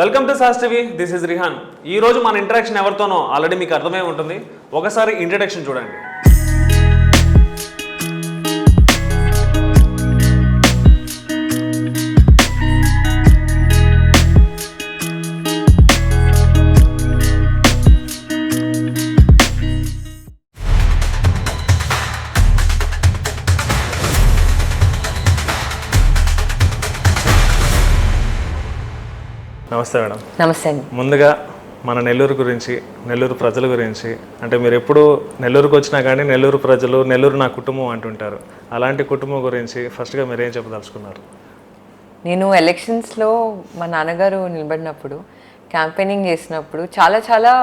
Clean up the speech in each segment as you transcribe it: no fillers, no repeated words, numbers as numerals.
Welcome to sauce TV. This is Rehan. ఈ రోజు మన ఇంటరాక్షన్ ఎవరితోనో ఆల్రెడీ మీకు అర్థమై ఉంటుంది. ఒకసారి ఇంట్రడక్షన్ చూడండి. నమస్తే మేడం. నమస్తే అండి. ముందుగా మన నెల్లూరు గురించి, నెల్లూరు ప్రజల గురించి, అంటే మీరు ఎప్పుడు నెల్లూరుకు వచ్చినా కానీ నెల్లూరు ప్రజలు, నెల్లూరు నా కుటుంబం అంటుంటారు. అలాంటి కుటుంబం గురించి ఫస్ట్గా మీరు ఏం చెప్పదలుచుకున్నారు? నేను ఎలక్షన్స్లో మా నాన్నగారు నిలబడినప్పుడు, క్యాంపెయినింగ్ చేసినప్పుడు చాలా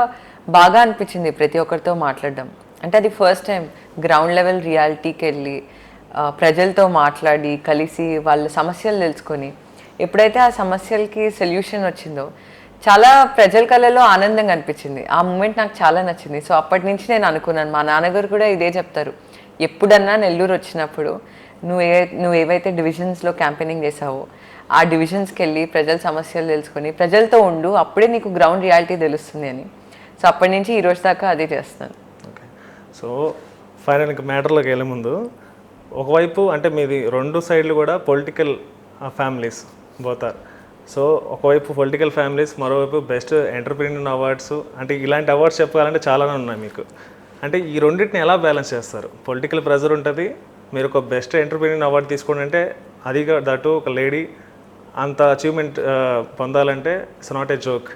బాగా అనిపించింది ప్రతి ఒక్కరితో మాట్లాడడం. అంటే అది ఫస్ట్ టైం గ్రౌండ్ లెవెల్ రియాలిటీకి వెళ్ళి ప్రజలతో మాట్లాడి కలిసి వాళ్ళ సమస్యలు తెలుసుకొని ఎప్పుడైతే ఆ సమస్యలకి సొల్యూషన్ వచ్చిందో చాలా ప్రజల కళ్ళలో ఆనందంగా అనిపించింది. ఆ మూమెంట్ నాకు చాలా నచ్చింది. సో అప్పటి నుంచి నేను అనుకున్నాను, మా నాన్నగారు కూడా ఇదే చెప్తారు, ఎప్పుడన్నా నెల్లూరు వచ్చినప్పుడు నువ్వు ఏవైతే డివిజన్స్లో క్యాంపెయినింగ్ చేసావో ఆ డివిజన్స్కి వెళ్ళి ప్రజల సమస్యలు తెలుసుకొని ప్రజలతో ఉండు, అప్పుడే నీకు గ్రౌండ్ రియాలిటీ తెలుస్తుంది అని. సో అప్పటి నుంచి ఈ రోజు దాకా అదే చేస్తున్నాను. ఓకే. సో ఫైనల్గా మ్యాటర్లోకి వెళ్ళే ముందు, ఒకవైపు అంటే మీది రెండు సైడ్లు కూడా పొలిటికల్ ఫ్యామిలీస్ పోతారు. సో ఒకవైపు పొలిటికల్ ఫ్యామిలీస్, మరోవైపు బెస్ట్ ఎంటర్‌ప్రెన్యూర్ అవార్డ్స్, అంటే ఇలాంటి అవార్డ్స్ చెప్పాలంటే చాలానే ఉన్నాయి మీకు. అంటే ఈ రెండింటిని ఎలా బ్యాలెన్స్ చేస్తారు? పొలిటికల్ ప్రెజర్ ఉంటుంది, మీరు ఒక బెస్ట్ ఎంటర్‌ప్రెన్యూర్ అవార్డు తీసుకోండి అంటే అది దట్టు ఒక లేడీ అంత అచీవ్మెంట్ పొందాలంటే it's not a joke.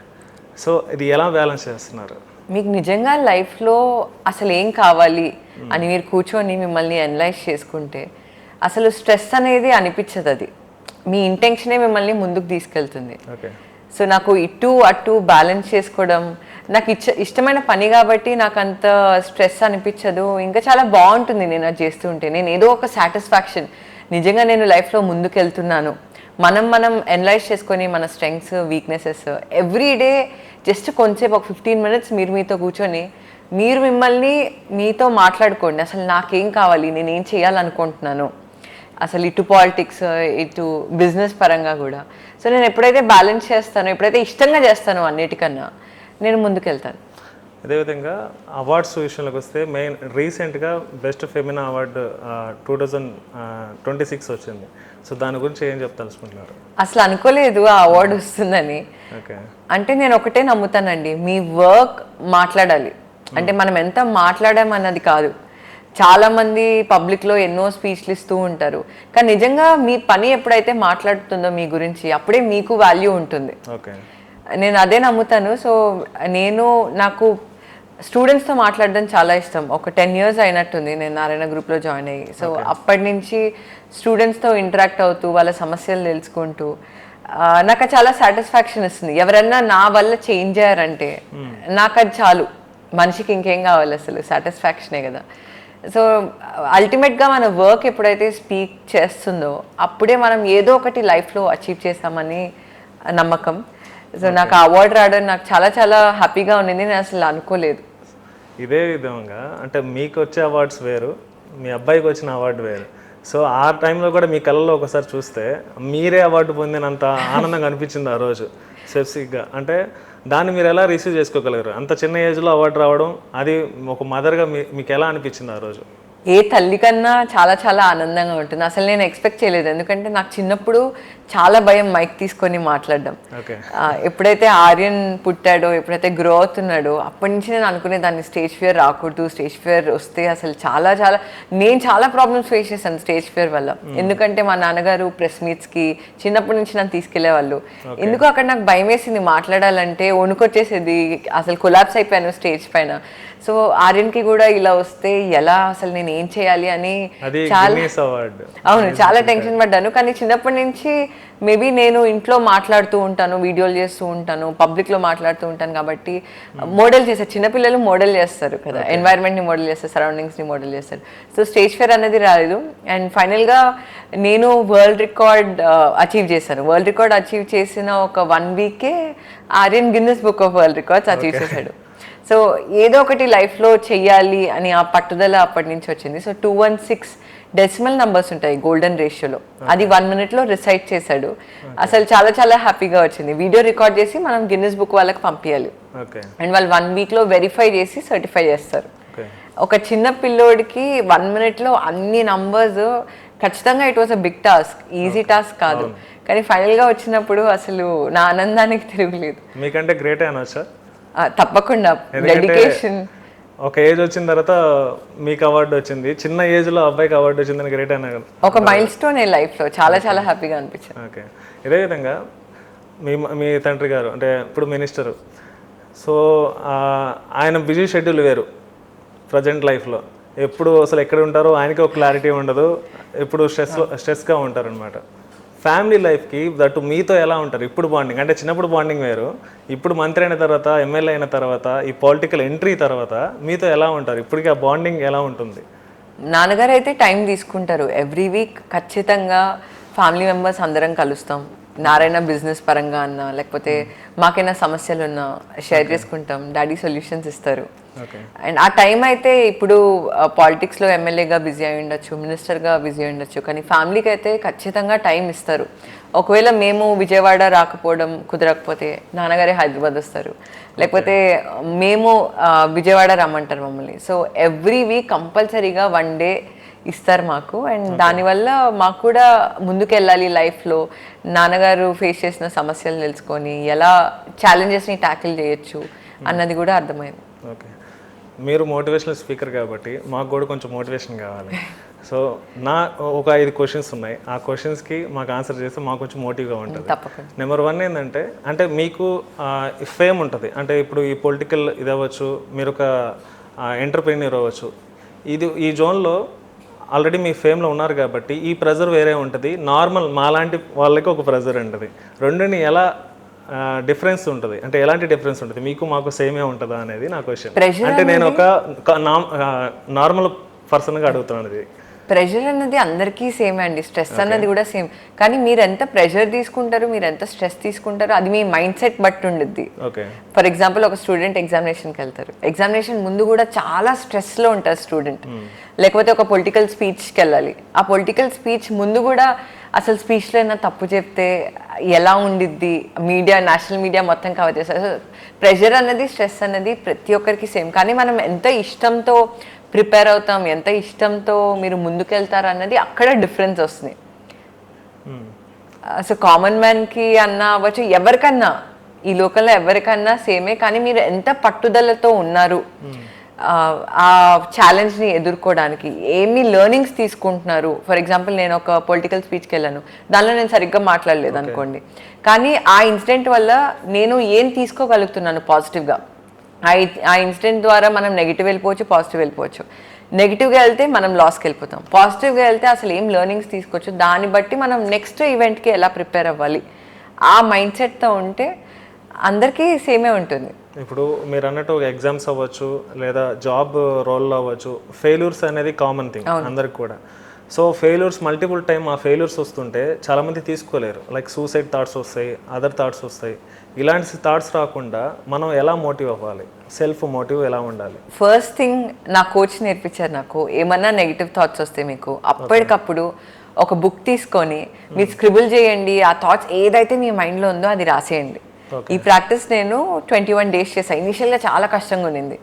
So ఇది ఎలా బ్యాలెన్స్ చేస్తున్నారు? మీకు నిజంగా లైఫ్లో అసలు ఏం కావాలి అని మీరు కూర్చొని మిమ్మల్ని అనలైజ్ చేసుకుంటే అసలు స్ట్రెస్ అనేది అనిపించదు. అది మీ ఇంటెన్షనే మిమ్మల్ని ముందుకు తీసుకెళ్తుంది. ఓకే. సో నాకు ఇటు అటు బ్యాలెన్స్ చేసుకోవడం నాకు ఇష్టమైన పని కాబట్టి నాకు అంత స్ట్రెస్ అనిపించదు. ఇంకా చాలా బాగుంటుంది నేను అది చేస్తూ ఉంటే. నేను ఏదో ఒక సాటిస్ఫాక్షన్, నిజంగా నేను లైఫ్లో ముందుకు వెళ్తున్నాను. మనం అనలైజ్ చేసుకొని మన strengths, weaknesses every day just కొంచెంసేపు ఒక 15 minutes మీతో కూర్చొని మీరు మిమ్మల్ని మీతో మాట్లాడుకోండి. అసలు నాకేం కావాలి, నేనేం చేయాలనుకుంటున్నాను, అసలు ఇటు పాలిటిక్స్, ఇటు బిజినెస్ పరంగా కూడా. సో నేను ఎప్పుడైతే బ్యాలెన్స్ చేస్తానో, ఎప్పుడైతే ఇష్టంగా చేస్తానో అన్నిటికన్నా నేను ముందుకెళ్తాను. అదేవిధంగా అవార్డ్స్ విషయంలోకి వస్తే రీసెంట్గా బెస్ట్ ఫెమినా అవార్డు 2026 వచ్చింది. సో దాని గురించి ఏం చెప్తాల్సుకుంటున్నారు? అసలు అనుకోలేదు ఆ అవార్డు వస్తుందని. ఓకే. అంటే నేను ఒకటే నమ్ముతానండి, మీ వర్క్ మాట్లాడాలి. అంటే మనం ఎంత మాట్లాడామన్నది కాదు. చాలామంది పబ్లిక్లో ఎన్నో స్పీచ్లు ఇస్తూ ఉంటారు, కానీ నిజంగా మీ పని ఎప్పుడైతే మాట్లాడుతుందో మీ గురించి, అప్పుడే మీకు వాల్యూ ఉంటుంది. ఓకే. నేను అదే నమ్ముతాను. సో నాకు స్టూడెంట్స్తో మాట్లాడడం చాలా ఇష్టం. ఒక 10 years అయినట్టుంది నేను నారాయణ గ్రూప్లో జాయిన్ అయ్యి. సో అప్పటి నుంచి స్టూడెంట్స్తో ఇంటరాక్ట్ అవుతూ వాళ్ళ సమస్యలు తెలుసుకుంటూ నాకు చాలా సాటిస్ఫాక్షన్ ఇస్తుంది. ఎవరన్నా నా వల్ల చేంజ్ అయ్యారంటే నాకు అది చాలు. మనిషికి ఇంకేం కావాలి, అసలు సాటిస్ఫాక్షనే కదా. సో అల్టిమేట్గా మన వర్క్ ఎప్పుడైతే స్పీక్ చేస్తుందో అప్పుడే మనం ఏదో ఒకటి లైఫ్లో అచీవ్ చేస్తామని నమ్మకం. సో నాకు ఆ అవార్డు రావడం నాకు చాలా హ్యాపీగా ఉండింది. నేను అసలు అనుకోలేదు. ఇదే విధంగా అంటే మీకు వచ్చే అవార్డ్స్ వేరు, మీ అబ్బాయికి వచ్చిన అవార్డు వేరు. సో ఆ టైంలో కూడా మీ కళ్ళలో ఒకసారి చూస్తే మీరే అవార్డు పొందినంత ఆనందంగా అనిపించింది ఆ రోజు స్పెసిఫిక్గా. అంటే దాన్ని మీరు ఎలా రిసీవ్ చేసుకోగలరు? అంత చిన్న ఏజ్లో అవార్డు రావడం, అది ఒక మదర్గా మీకు ఎలా అనిపించింది ఆ రోజు? ఏ తల్లి కన్నా చాలా ఆనందంగా ఉంటుంది. అసలు నేను ఎక్స్పెక్ట్ చేయలేదు. ఎందుకంటే నాకు చిన్నప్పుడు చాలా భయం మైక్ తీసుకొని మాట్లాడడం. ఎప్పుడైతే ఆర్యన్ పుట్టాడో, ఎప్పుడైతే గ్రో అవుతున్నాడో అప్పటి నుంచి నేను అనుకునేదాన్ని స్టేజ్ ఫియర్ రాకూడదు. స్టేజ్ ఫియర్ వస్తే అసలు నేను చాలా ప్రాబ్లమ్స్ ఫేస్ చేశాను స్టేజ్ ఫియర్ వల్ల. ఎందుకంటే మా నాన్నగారు ప్రెస్ మీట్స్కి చిన్నప్పటి నుంచి నన్ను తీసుకెళ్లేవాళ్ళు. ఎందుకు అక్కడ నాకు భయం వేసింది, మాట్లాడాలంటే వణుకొచ్చేసేది, అసలు కొలాప్స్ అయిపోయాను స్టేజ్ పైన. సో ఆర్యన్కి కూడా ఇలా వస్తే ఎలా, అసలు నేను ఏం చేయాలి అని చాలా టెన్షన్ పడ్డాను. కానీ చిన్నప్పటి నుంచి మేబీ నేను ఇంట్లో మాట్లాడుతూ ఉంటాను, వీడియోలు చేస్తూ ఉంటాను, పబ్లిక్లో మాట్లాడుతూ ఉంటాను కాబట్టి మోడల్ చేస్తారు. చిన్నపిల్లలు మోడల్ చేస్తారు కదా, ఎన్వైరన్మెంట్ని మోడల్ చేస్తారు, సరౌండింగ్స్ని మోడల్ చేస్తారు. సో స్టేజ్ ఫియర్ అనేది రాలేదు. అండ్ ఫైనల్గా నేను వరల్డ్ రికార్డ్ అచీవ్ చేశాను. వరల్డ్ రికార్డ్ అచీవ్ చేసిన ఒక 1 weekకే Aryan Guinness Book of World Records achieve చేశాడు. సో ఏదో ఒకటి లైఫ్లో చెయ్యాలి అని ఆ పట్టుదల అప్పటి నుంచి వచ్చింది. సో 216 డెసిమల్ నంబర్స్ ఉంటాయి గోల్డెన్ రేషియోలో, అది 1 minute రిసైట్ చేశాడు. అసలు చాలా చాలా హ్యాపీగా వచ్చింది. వీడియో రికార్డ్ చేసి మనం గిన్నిస్ బుక్ వాళ్ళకి పంపించాలి, అండ్ వాళ్ళు 1 week వెరిఫై చేసి సర్టిఫై చేస్తారు. ఒక చిన్న పిల్లోడికి 1 minute అన్ని నంబర్స్, ఖచ్చితంగా it was a big task, easy task కాదు. కానీ ఫైనల్గా వచ్చినప్పుడు అసలు నా ఆనందానికి తిరుగులేదు. మీకంటే గ్రేట్ అనొచ్చా? తప్పకుండా, డెడికేషన్. ఒక ఏజ్ వచ్చిన తర్వాత మీకు అవార్డు వచ్చింది, చిన్న ఏజ్లో అబ్బాయికి అవార్డు వచ్చిందని గ్రేట్ అయినా కదా, ఒక మైల్ స్టోన్ లైఫ్లో, చాలా చాలా హ్యాపీగా అనిపించింది. ఓకే. ఇదే విధంగా మీ తండ్రి గారు అంటే ఇప్పుడు మినిస్టరు, సో ఆయన బిజీ షెడ్యూల్ వేరు ప్రజెంట్ లైఫ్లో, ఎప్పుడు అసలు ఎక్కడ ఉంటారో ఆయనకి ఒక క్లారిటీ ఉండదు, ఎప్పుడు స్ట్రెస్గా ఉంటారు అనమాట. ఫ్యామిలీ లైఫ్కి దట్టు మీతో ఎలా ఉంటారు ఇప్పుడు బాండింగ్? అంటే చిన్నప్పుడు బాండింగ్ వేరు, ఇప్పుడు మంత్రి అయిన తర్వాత, ఎమ్మెల్యే అయిన తర్వాత, ఈ పొలిటికల్ ఎంట్రీ తర్వాత మీతో ఎలా ఉంటారు? ఇప్పటికీ ఆ బాండింగ్ ఎలా ఉంటుంది? నాన్నగారు అయితే టైం తీసుకుంటారు, ఎవ్రీ వీక్ ఖచ్చితంగా ఫ్యామిలీ మెంబర్స్ అందరం కలుస్తాం. నారాయణ బిజినెస్ పరంగా అన్నా, లేకపోతే మాకైనా సమస్యలు ఉన్నా షేర్ చేసుకుంటాం. డాడీ సొల్యూషన్స్ ఇస్తారు. అండ్ ఆ టైం అయితే ఇప్పుడు పాలిటిక్స్లో ఎమ్మెల్యేగా బిజీ అయి ఉండొచ్చు, మినిస్టర్గా బిజీ అయి ఉండొచ్చు, కానీ ఫ్యామిలీకి అయితే ఖచ్చితంగా టైం ఇస్తారు. ఒకవేళ మేము విజయవాడ రాకపోవడం కుదరకపోతే నాన్నగారే హైదరాబాద్ వస్తారు, లేకపోతే మేము విజయవాడ రమ్మంటారు మమ్మల్ని. సో ఎవ్రీ వీక్ కంపల్సరీగా 1 day ఇస్తారు మాకు. అండ్ దానివల్ల మాకు కూడా ముందుకు వెళ్ళాలి లైఫ్లో, నాన్నగారు ఫేస్ చేసిన సమస్యలు తెలుసుకొని ఎలా ఛాలెంజెస్ని ట్యాకిల్ చేయొచ్చు అన్నది కూడా అర్థమైంది. ఓకే, మీరు మోటివేషనల్ స్పీకర్ కాబట్టి మాకు కూడా కొంచెం మోటివేషన్ కావాలి. సో ఒక 5 questions ఉన్నాయి, ఆ క్వశ్చన్స్కి మాకు ఆన్సర్ చేస్తే మాకు కొంచెం మోటివ్గా ఉంటుంది. తప్పకుండా. నెంబర్ 1 ఏంటంటే, అంటే మీకు ఫేమ్ ఉంటుంది, అంటే ఇప్పుడు ఈ పొలిటికల్ ఇది అవ్వచ్చు, మీరు ఒక ఎంటర్ప్రీనియర్ అవ్వచ్చు, ఈ జోన్లో ఆల్రెడీ మీ ఫేమ్లో ఉన్నారు కాబట్టి ఈ ప్రెజర్ వేరే ఉంటుంది, నార్మల్ మాలాంటి వాళ్ళకి ఒక ప్రెజర్ ఉంటుంది. రెండుని ఎలా డిఫరెన్స్ ఉంటుంది, అంటే ఎలాంటి డిఫరెన్స్ ఉంటుంది? మీకు మాకు సేమే ఉంటుందా అనేది నా క్వశ్చన్. అంటే నేను ఒక నార్మల్ పర్సన్గా అడుగుతున్నాను. ఇది ప్రెషర్ అన్నది అందరికీ సేమే అండి, స్ట్రెస్ అన్నది కూడా సేమ్. కానీ మీరు ఎంత ప్రెషర్ తీసుకుంటారు, మీరు ఎంత స్ట్రెస్ తీసుకుంటారో అది మీ మైండ్ సెట్ బట్టి ఉండుద్ది. ఫర్ ఎగ్జాంపుల్ ఒక స్టూడెంట్ ఎగ్జామినేషన్కి వెళ్తారు, ఎగ్జామినేషన్ ముందు కూడా చాలా స్ట్రెస్లో ఉంటారు స్టూడెంట్. లేకపోతే ఒక పొలిటికల్ స్పీచ్కి వెళ్ళాలి, ఆ పొలిటికల్ స్పీచ్ ముందు కూడా అసలు స్పీచ్లో ఏమైనా తప్పు చెప్తే ఎలా ఉండిద్ది, మీడియా, నేషనల్ మీడియా మొత్తం కవర్ చేస్తారు. ప్రెషర్ అన్నది, స్ట్రెస్ అన్నది ప్రతి ఒక్కరికి సేమ్. కానీ మనం ఎంత ఇష్టంతో ప్రిపేర్ అవుతాం, ఎంత ఇష్టంతో మీరు ముందుకెళ్తారు అన్నది అక్కడ డిఫరెన్స్ వస్తుంది. సో కామన్ మ్యాన్కి అన్నా అవ్వచ్చు, ఎవరికన్నా ఈ లోకల్లో ఎవరికన్నా సేమే. కానీ మీరు ఎంత పట్టుదలతో ఉన్నారు ఆ ఛాలెంజ్ని ఎదుర్కోవడానికి, ఏమి లెర్నింగ్స్ తీసుకుంటున్నారు. ఫర్ ఎగ్జాంపుల్ నేను ఒక పొలిటికల్ స్పీచ్కి వెళ్ళాను, దానిలో నేను సరిగ్గా మాట్లాడలేదు అనుకోండి, కానీ ఆ ఇన్సిడెంట్ వల్ల నేను ఏం తీసుకోగలుగుతున్నాను పాజిటివ్గా. ఆ ఇన్సిడెంట్ ద్వారా మనం నెగిటివ్ వెళ్ళిపోవచ్చు, పాజిటివ్ వెళ్ళిపోవచ్చు. నెగిటివ్గా వెళ్తే మనం లాస్కి వెళ్ళిపోతాం, పాజిటివ్గా వెళ్తే అసలు ఏం లెర్నింగ్స్ తీసుకోవచ్చు, దాన్ని బట్టి మనం నెక్స్ట్ ఈవెంట్కి ఎలా ప్రిపేర్ అవ్వాలి, ఆ మైండ్ సెట్తో ఉంటే అందరికీ సేమే ఉంటుంది. ఇప్పుడు మీరు అన్నట్టు ఎగ్జామ్స్ అవ్వచ్చు, లేదా జాబ్ రోల్లో అవ్వచ్చు, ఫెయిల్యూర్స్ అనేది కామన్ థింగ్ అందరికి కూడా. సో ఫెయిల్యూర్స్ మల్టిపుల్ టైమ్ ఆ ఫెయిల్యూర్స్ వస్తుంటే చాలామంది తీసుకోలేరు, లైక్ సూసైడ్ థాట్స్ వస్తాయి, అదర్ థాట్స్ వస్తాయి. ఇలాంటి థాట్స్ రాకుండా మనం ఎలా మోటివ్ అవ్వాలి, సెల్ఫ్ మోటివ్ ఎలా ఉండాలి? ఫస్ట్ థింగ్ నా కోచ్ నేర్పించారు నాకు, ఏమన్నా నెగిటివ్ థాట్స్ వస్తే మీకు అప్పటికప్పుడు ఒక బుక్ తీసుకొని మీరు స్క్రిబుల్ చేయండి, ఆ థాట్స్ ఏదైతే మీ మైండ్లో ఉందో అది రాసేయండి. ఈ ప్రాక్టీస్ నేను 21 days చేశాను. ఇనిషియల్గా చాలా కష్టంగా ఉండింది,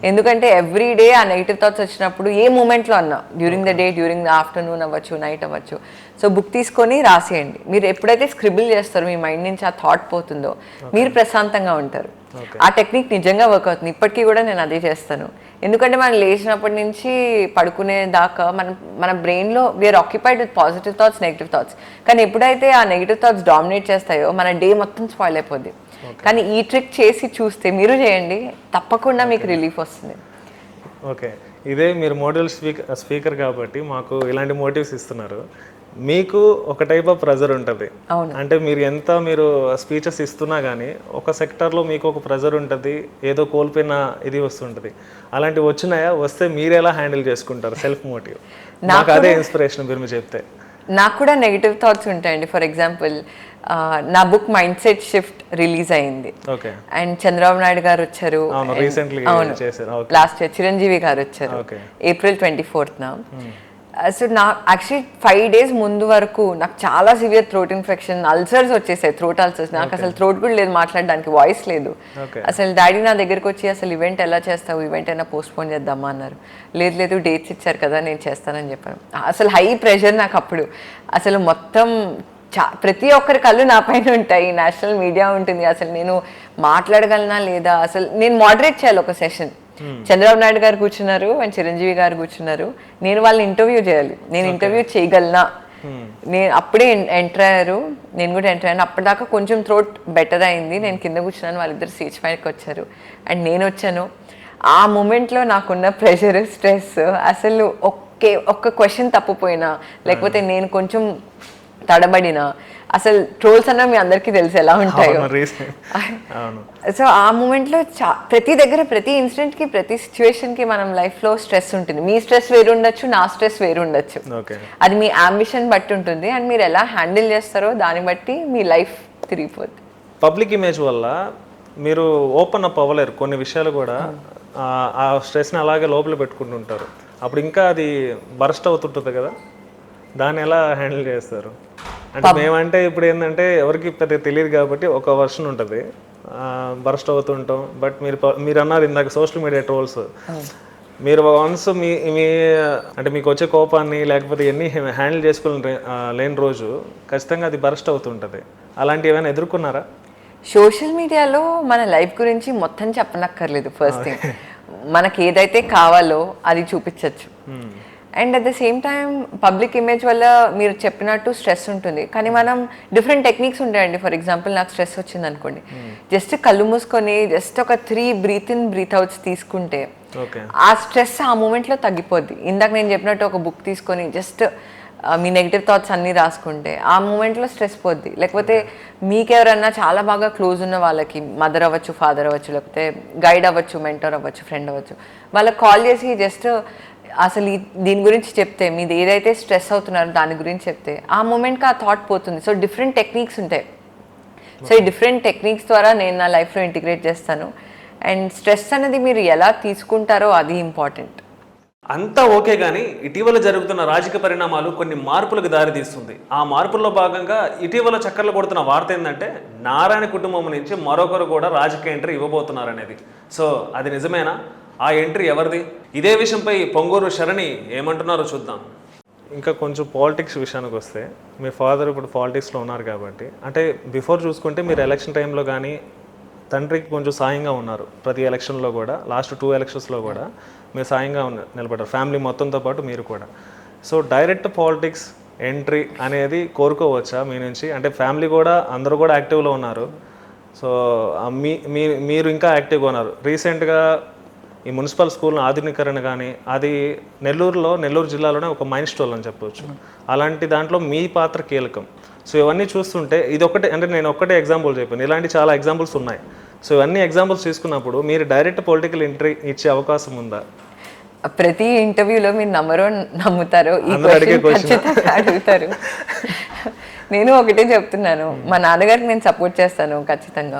ఎందుకంటే ఎవ్రీ డే ఆ నెగిటివ్ థాట్స్ వచ్చినప్పుడు ఏ మూమెంట్లో అన్నా, during the day, during the afternoon అవ్వచ్చు, నైట్ అవ్వచ్చు. సో బుక్ తీసుకొని రాసేయండి. మీరు ఎప్పుడైతే స్క్రిబుల్ చేస్తారో మీ మైండ్ నుంచి ఆ థాట్ పోతుందో మీరు ప్రశాంతంగా ఉంటారు. ఆ టెక్నిక్ నిజంగా వర్క్ అవుతుంది, ఇప్పటికీ కూడా నేను అదే చేస్తాను. ఎందుకంటే మనం లేచినప్పటి నుంచి పడుకునే దాకా మన బ్రెయిన్లో we are occupied with positive thoughts, negative thoughts. కానీ ఎప్పుడైతే ఆ నెగిటివ్ థాట్స్ డామినేట్ చేస్తాయో మన డే మొత్తం స్పాయిల్ అయిపోద్ది. కానీ ఈ ట్రిక్ చేసి చూస్తే, మీరు చేయండి, తప్పకుండా మీకు రిలీఫ్ వస్తుంది. ఓకే, ఇదే మీరు మోటివ్ స్పీకర్ కాబట్టి మాకు ఇలాంటి మోటివ్స్ ఇస్తున్నారు. మీకు ఒక టైప్ ఆఫ్ ప్రెజర్ ఉంటుంది, అంటే మీరు స్పీచెస్ ఇస్తున్నా కానీ ఒక సెక్టర్లో మీకు ఒక ప్రెజర్ ఉంటుంది, ఏదో కోల్పోయిన ఇది వస్తుంటుంది. అలాంటివి వచ్చినాయా? వస్తే మీరు ఎలా హ్యాండిల్ చేసుకుంటారు సెల్ఫ్ మోటివ్? నాకు అదే ఇన్స్పిరేషన్ మీరు చెప్తే. నాకు కూడా నెగిటివ్ థాట్స్ ఉంటాయండి. ఫర్ ఎగ్జాంపుల్ నా book mind set shift release అయింది, అండ్ చంద్రబాబు నాయుడు గారు వచ్చారు, లాస్ట్ ఇయర్ చిరంజీవి గారు వచ్చారు April 24th. అసలు నా యాక్చువల్లీ 5 days ముందు వరకు నాకు చాలా సివియర్ థ్రోట్ ఇన్ఫెక్షన్, అల్సర్స్ వచ్చేసాయి, థ్రోట్ అల్సర్స్. నాకు అసలు థ్రోట్ కూడా లేదు, మాట్లాడడానికి వాయిస్ లేదు. అసలు డాడీ నా దగ్గరికి వచ్చి అసలు ఈవెంట్ ఎలా చేస్తావు, ఈవెంట్ అయినా పోస్ట్పోన్ చేద్దామా అన్నారు. లేదు డేట్స్ ఇచ్చారు కదా నేను చేస్తానని చెప్పాను. అసలు హై ప్రెషర్ నాకు అప్పుడు. అసలు మొత్తం ప్రతి ఒక్కరి కళ్ళు నా పైన ఉంటాయి, నేషనల్ మీడియా ఉంటుంది. అసలు నేను మాట్లాడగలనా లేదా, అసలు నేను మోడరేట్ చేయాలి ఒక సెషన్. చంద్రబాబు నాయుడు గారు కూర్చున్నారు అండ్ చిరంజీవి గారు కూర్చున్నారు, నేను వాళ్ళని ఇంటర్వ్యూ చేయాలి. నేను ఇంటర్వ్యూ చేయగలనా, నేను అప్పుడే ఎంటర్ అయ్యారు, నేను కూడా ఎంటర్ అయ్యాను. అప్పటిదాకా కొంచెం థ్రోట్ బెటర్ అయింది. నేను కింద కూర్చున్నాను, వాళ్ళిద్దరు స్టేజ్ పైకి వచ్చారు అండ్ నేను వచ్చాను. ఆ మూమెంట్లో నాకున్న ప్రెషర్, స్ట్రెస్, అసలు ఒక్క క్వశ్చన్ తప్పిపోయినా లేకపోతే నేను కొంచెం తడబడినా, అసలు ట్రోల్స్ అన్న మీ అందరికీ తెలుసు ఎలా ఉంటాయో. సో ఆ మూమెంట్లో ప్రతి దగ్గర, ప్రతి ఇన్సిడెంట్కి, ప్రతి సిచ్యువేషన్కి మనం లైఫ్లో స్ట్రెస్ ఉంటుంది. మీ స్ట్రెస్ వేరు ఉండొచ్చు, నా స్ట్రెస్ వేరు ఉండొచ్చు. అది మీ అంబిషన్ బట్టి ఉంటుంది అండ్ మీరు ఎలా హ్యాండిల్ చేస్తారో దాన్ని బట్టి మీ లైఫ్ తిరిగిపోద్ది. పబ్లిక్ ఇమేజ్ వల్ల మీరు ఓపెన్ అప్ అవ్వలేరు కొన్ని విషయాలు కూడా. ఆ స్ట్రెస్ని అలాగే లోపల పెట్టుకుంటుంటారు. అప్పుడు ఇంకా అది బరస్ట్ అవుతుంటుంది కదా, దాన్ని ఎలా హ్యాండిల్ చేస్తారు? అంటే మేమంటే ఇప్పుడు ఏంటంటే ఎవరికి పెద్ద తెలియదు కాబట్టి ఒక వర్షన్ ఉంటుంది, బరస్ట్ అవుతుంటాం. బట్ మీరు అన్నారు ఇందాక సోషల్ మీడియా ట్రోల్స్, మీరు వన్స్ మీ అంటే మీకు వచ్చే కోపాన్ని లేకపోతే ఎన్ని హ్యాండిల్ చేసుకోలేని లేని రోజు ఖచ్చితంగా అది బరస్ట్ అవుతుంటుంది. అలాంటివి ఏమైనా ఎదుర్కొన్నారా? సోషల్ మీడియాలో మన లైఫ్ గురించి మొత్తం చెప్పనక్కర్లేదు. ఫస్ట్ థింగ్, మనకి ఏదైతే కావాలో అది చూపించవచ్చు. And at the same time public image వల్ల మీరు చెప్పినట్టు స్ట్రెస్ ఉంటుంది, కానీ మనం డిఫరెంట్ టెక్నిక్స్ ఉంటాయండి. ఫర్ ఎగ్జాంపుల్ నాకు స్ట్రెస్ వచ్చింది అనుకోండి, జస్ట్ కళ్ళు మూసుకొని జస్ట్ ఒక 3 బ్రీత్ ఇన్ బ్రీత్ అవుట్స్ తీసుకుంటే ఆ స్ట్రెస్ ఆ మూమెంట్లో తగ్గిపోద్ది. ఇందాక నేను చెప్పినట్టు ఒక బుక్ తీసుకొని జస్ట్ మీ నెగిటివ్ థాట్స్ అన్నీ రాసుకుంటే ఆ మూమెంట్లో స్ట్రెస్ పోద్ది. లేకపోతే మీకెవరన్నా చాలా బాగా క్లోజ్ ఉన్న వాళ్ళకి, మదర్ అవ్వచ్చు, ఫాదర్ అవ్వచ్చు, లేకపోతే గైడ్ అవ్వచ్చు, మెంటర్ అవ్వచ్చు, ఫ్రెండ్ అవ్వచ్చు, వాళ్ళకి కాల్ చేసి జస్ట్ అసలు దీని గురించి చెప్తే, మీది ఏదైతే స్ట్రెస్ అవుతున్నారో దాని గురించి చెప్తే ఆ మూమెంట్కి ఆ థాట్ పోతుంది. సో డిఫరెంట్ టెక్నిక్స్ ఉంటాయి. సో ఈ డిఫరెంట్ టెక్నిక్స్ ద్వారా నేను నా లైఫ్లో ఇంటిగ్రేట్ చేస్తాను. అండ్ స్ట్రెస్ అనేది మీరు ఎలా తీసుకుంటారో అది ఇంపార్టెంట్. అంతా ఓకే, కానీ ఇటీవల జరుగుతున్న రాజకీయ పరిణామాలు కొన్ని మార్పులకు దారితీస్తుంది. ఆ మార్పుల్లో భాగంగా ఇటీవల చక్కర్లు కొడుతున్న వార్త ఏంటంటే నారాయణ కుటుంబం నుంచి మరొకరు కూడా రాజకీయ ఎంట్రీ ఇవ్వబోతున్నారనేది. సో అది నిజమేనా? ఆ ఎంట్రీ ఎవరిది? ఇదే విషయంపై పొంగూరు శరణి ఏమంటున్నారో చూద్దాం. ఇంకా కొంచెం పాలిటిక్స్ విషయానికి వస్తే, మీ ఫాదర్ ఇప్పుడు పాలిటిక్స్లో ఉన్నారు కాబట్టి, అంటే బిఫోర్ చూసుకుంటే మీరు ఎలక్షన్ టైంలో కానీ తండ్రికి కొంచెం సాయంగా ఉన్నారు. ప్రతి ఎలక్షన్లో కూడా, లాస్ట్ 2 ఎలక్షన్స్లో కూడా మీరు సాయంగా నిలబడ్డారు, ఫ్యామిలీ మొత్తంతో పాటు మీరు కూడా. సో డైరెక్ట్ పాలిటిక్స్ ఎంట్రీ అనేది కోరుకోవచ్చా మీ నుంచి? అంటే ఫ్యామిలీ కూడా అందరూ కూడా యాక్టివ్లో ఉన్నారు. సో మీరు ఇంకా యాక్టివ్గా ఉన్నారు. రీసెంట్గా ఈ మున్సిపల్ స్కూల్ ఆధునీకరణ కానీ, అది నెల్లూరు జిల్లాలోనే ఒక మైల్ స్టోన్ అని చెప్పవచ్చు. అలాంటి దాంట్లో మీ పాత్ర కీలకం. సో ఇవన్నీ చూస్తుంటే ఇది ఒకటే, అంటే నేను ఒక్కటే ఎగ్జాంపుల్ చెప్పాను, ఇలాంటి చాలా ఎగ్జాంపుల్స్ ఉన్నాయి. సో ఇవన్నీ ఎగ్జాంపుల్స్ తీసుకున్నప్పుడు మీరు డైరెక్ట్ పొలిటికల్ ఎంట్రీ ఇచ్చే అవకాశం ఉందా? ప్రతి ఇంటర్వ్యూలో మీరు నమ్ముతారో ఈ ఖచ్చితంగా అడుగుతారు. నేను ఒకటే చెప్తున్నాను, మా నాన్నగారికి నేను సపోర్ట్ చేస్తాను ఖచ్చితంగా.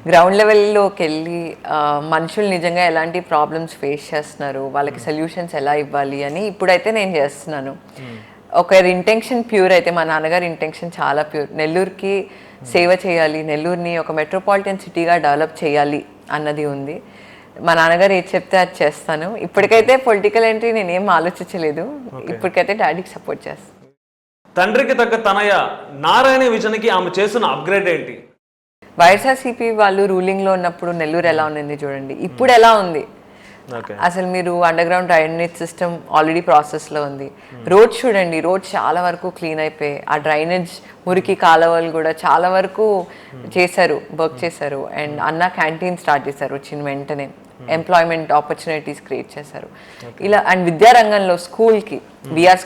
గ్రౌండ్ లెవెల్లోకి వెళ్ళి మనుషులు నిజంగా ఎలాంటి ప్రాబ్లమ్స్ ఫేస్ చేస్తున్నారు, వాళ్ళకి సొల్యూషన్స్ ఎలా ఇవ్వాలి అని ఇప్పుడైతే నేను చేస్తున్నాను. ఒకరి ఇంటెన్షన్ ప్యూర్ అయితే, మా నాన్నగారి ఇంటెన్షన్ చాలా ప్యూర్. నెల్లూరుకి సేవ చేయాలి, నెల్లూరుని ఒక మెట్రోపాలిటన్ సిటీగా డెవలప్ చేయాలి అన్నది ఉంది. మా నాన్నగారు ఏది చెప్తే అది చేస్తాను. ఇప్పటికైతే పొలిటికల్ ఎంట్రీ నేనేం ఆలోచించలేదు. ఇప్పటికైతే డాడీకి సపోర్ట్ చేస్తాను. తండ్రికి తగ్గ తనయ నారాయణ విజన్కి ఆమె చేస్తున్న అప్గ్రేడ్ ఏంటి? వైఎస్ఆర్సీపీ వాళ్ళు రూలింగ్లో ఉన్నప్పుడు నెల్లూరు ఎలా ఉంది చూడండి, ఇప్పుడు ఎలా ఉంది. అసలు మీరు under ground drainage system already ప్రాసెస్లో ఉంది. రోడ్స్ చూడండి, రోడ్స్ చాలా వరకు క్లీన్ అయిపోయి, ఆ డ్రైనేజ్ మురికి కాలువలు కూడా చాలా వరకు చేశారు, వర్క్ చేశారు. అండ్ అన్న క్యాంటీన్ స్టార్ట్ చేశారు వచ్చిన వెంటనే, ఎంప్లాయ్మెంట్ ఆపర్చునిటీస్ క్రియేట్ చేశారు ఇలా. అండ్ విద్యారంగంలో స్కూల్కి విఆర్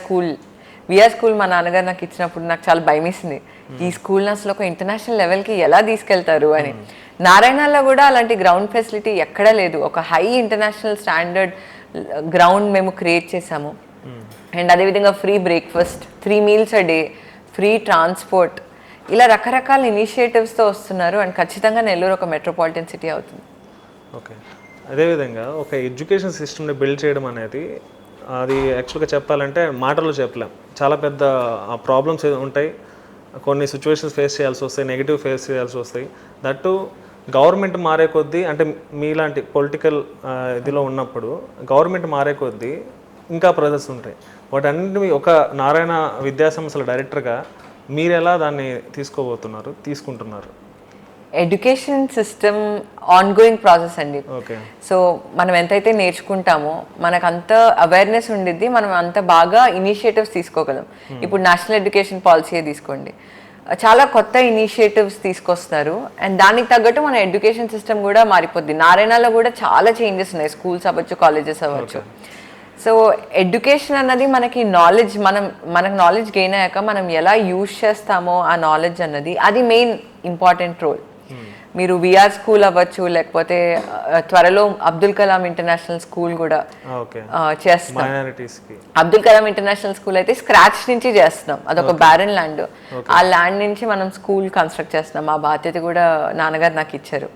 స్కూల్ మా నాన్నగారు నాకు ఇచ్చినప్పుడు నాకు చాలా భయం వేసింది, ఈ స్కూల్ని అసలు ఒక ఇంటర్నేషనల్ లెవెల్కి ఎలా తీసుకెళ్తారు అని. నారాయణలో కూడా అలాంటి గ్రౌండ్ ఫెసిలిటీ ఎక్కడా లేదు. ఒక హై ఇంటర్నేషనల్ స్టాండర్డ్ గ్రౌండ్ మేము క్రియేట్ చేసాము. అండ్ అదేవిధంగా free breakfast, 3 meals a day, free transport, ఇలా రకరకాల ఇనిషియేటివ్స్తో వస్తున్నారు. అండ్ ఖచ్చితంగా నెల్లూరు ఒక మెట్రోపాలిటన్ సిటీ అవుతుంది. ఓకే, అదేవిధంగా ఒక ఎడ్యుకేషన్ సిస్టమ్ని బిల్డ్ చేయడం అనేది అది యాక్చువల్గా చెప్పాలంటే మాటల్లో చెప్పలేం. చాలా పెద్ద ప్రాబ్లమ్స్ ఉంటాయి, కొన్ని సిచ్యువేషన్స్ ఫేస్ చేయాల్సి వస్తాయి, నెగిటివ్ ఫేస్ చేయాల్సి వస్తాయి. దట్టు గవర్నమెంట్ మారే కొద్దీ, అంటే మీలాంటి పొలిటికల్ ఇదిలో ఉన్నప్పుడు గవర్నమెంట్ మారే కొద్దీ ఇంకా ప్రెజర్స్ ఉంటాయి. వాటన్నిటిని ఒక నారాయణ విద్యాసంస్థల డైరెక్టర్గా మీరు ఎలా దాన్ని తీసుకుంటున్నారు? ఎడ్యుకేషన్ సిస్టమ్ ఆన్గోయింగ్ ప్రాసెస్ అండి. ఓకే. సో మనం ఎంతైతే నేర్చుకుంటామో మనకు అంత అవేర్నెస్ ఉండిద్ది, మనం అంత బాగా ఇనిషియేటివ్స్ తీసుకోగలం. ఇప్పుడు నేషనల్ ఎడ్యుకేషన్ పాలసీ తీసుకోండి, చాలా కొత్త ఇనిషియేటివ్స్ తీసుకొస్తారు అండ్ దానికి తగ్గట్టు మన ఎడ్యుకేషన్ సిస్టమ్ కూడా మారిపోద్ది. నారాయణలో కూడా చాలా చేంజెస్ ఉన్నాయి, స్కూల్స్ అవ్వచ్చు, కాలేజెస్ అవ్వచ్చు. సో ఎడ్యుకేషన్ అన్నది మనకి నాలెడ్జ్, మనకు నాలెడ్జ్ గెయిన్ అయ్యాక మనం ఎలా యూజ్ చేస్తామో ఆ నాలెడ్జ్ అన్నది, అది మెయిన్ ఇంపార్టెంట్ రోల్. మీరు విఆర్ స్కూల్ అవ్వచ్చు, లేకపోతే త్వరలో అబ్దుల్ కలాం ఇంటర్నేషనల్ స్కూల్ కూడా చేస్తాం. అబ్దుల్ కలాం ఇంటర్నేషనల్ స్కూల్ అయితే స్క్రాచ్ నుంచి చేస్తున్నాం, అదొక బ్యారన్ ల్యాండ్. ఆ ల్యాండ్ నుంచి మనం స్కూల్ కన్స్ట్రక్ట్ చేస్తున్నాం. ఆ బాధ్యత కూడా నాన్నగారు నాకు ఇచ్చారు.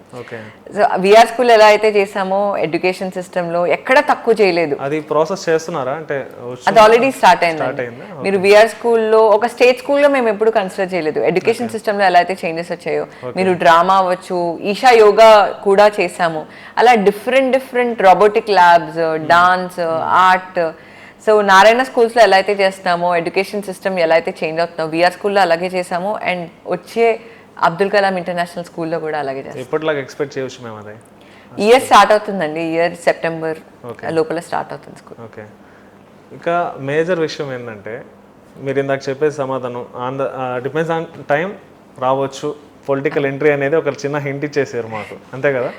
సో విఆర్ స్కూల్ ఎలా అయితే చేసామో ఎడ్యుకేషన్ సిస్టమ్ లో ఎక్కడ తక్కువ చేయలేదు. అది ప్రాసెస్ చేస్తున్నారా? అంటే అది ఆల్రెడీ స్టార్ట్ అయింది. మీరు విఆర్ స్కూల్లో ఒక స్టేట్ స్కూల్లో మేము ఎప్పుడు కన్సిడర్ చేయలేదు. ఎడ్యుకేషన్ సిస్టమ్ లో ఎలా అయితే చేంజెస్ వచ్చాయో, మీరు డ్రామా అవ్వచ్చు, ఈషా యోగా కూడా చేసాము. అలా different robotic labs, dance, art. So Narayana స్కూల్స్లో ఎలా అయితే చేస్తున్నామో, ఎడ్యుకేషన్ సిస్టమ్ ఎలా అయితే చేంజ్ అవుతుందో విఆర్ స్కూల్లో అలాగే చేసాము. అండ్ వచ్చే అబ్దుల్ కలాం ఇంటర్నేషనల్ స్కూల్లో కూడా అలాగే చేస్తాం. ఎప్పటిలాగా ఎక్స్పెక్ట్ చేయొచ్చు మేము? అదే ఇయర్ స్టార్ట్ అవుతుందండి, ఇయర్ సెప్టెంబర్ లోపల స్టార్ట్ అవుతుంది స్కూల్. ఓకే. ఇంకా మేజర్ విషయం ఏంటంటే, మీరు ఇందాక చెప్పే సమాధానం డిపెండ్స్ ఆన్ టైం రావచ్చు, పొలిటికల్ ఎంట్రీ అనేది ఒక చిన్న హింట్ ఇచ్చేసారు మాకు, అంతే కదా?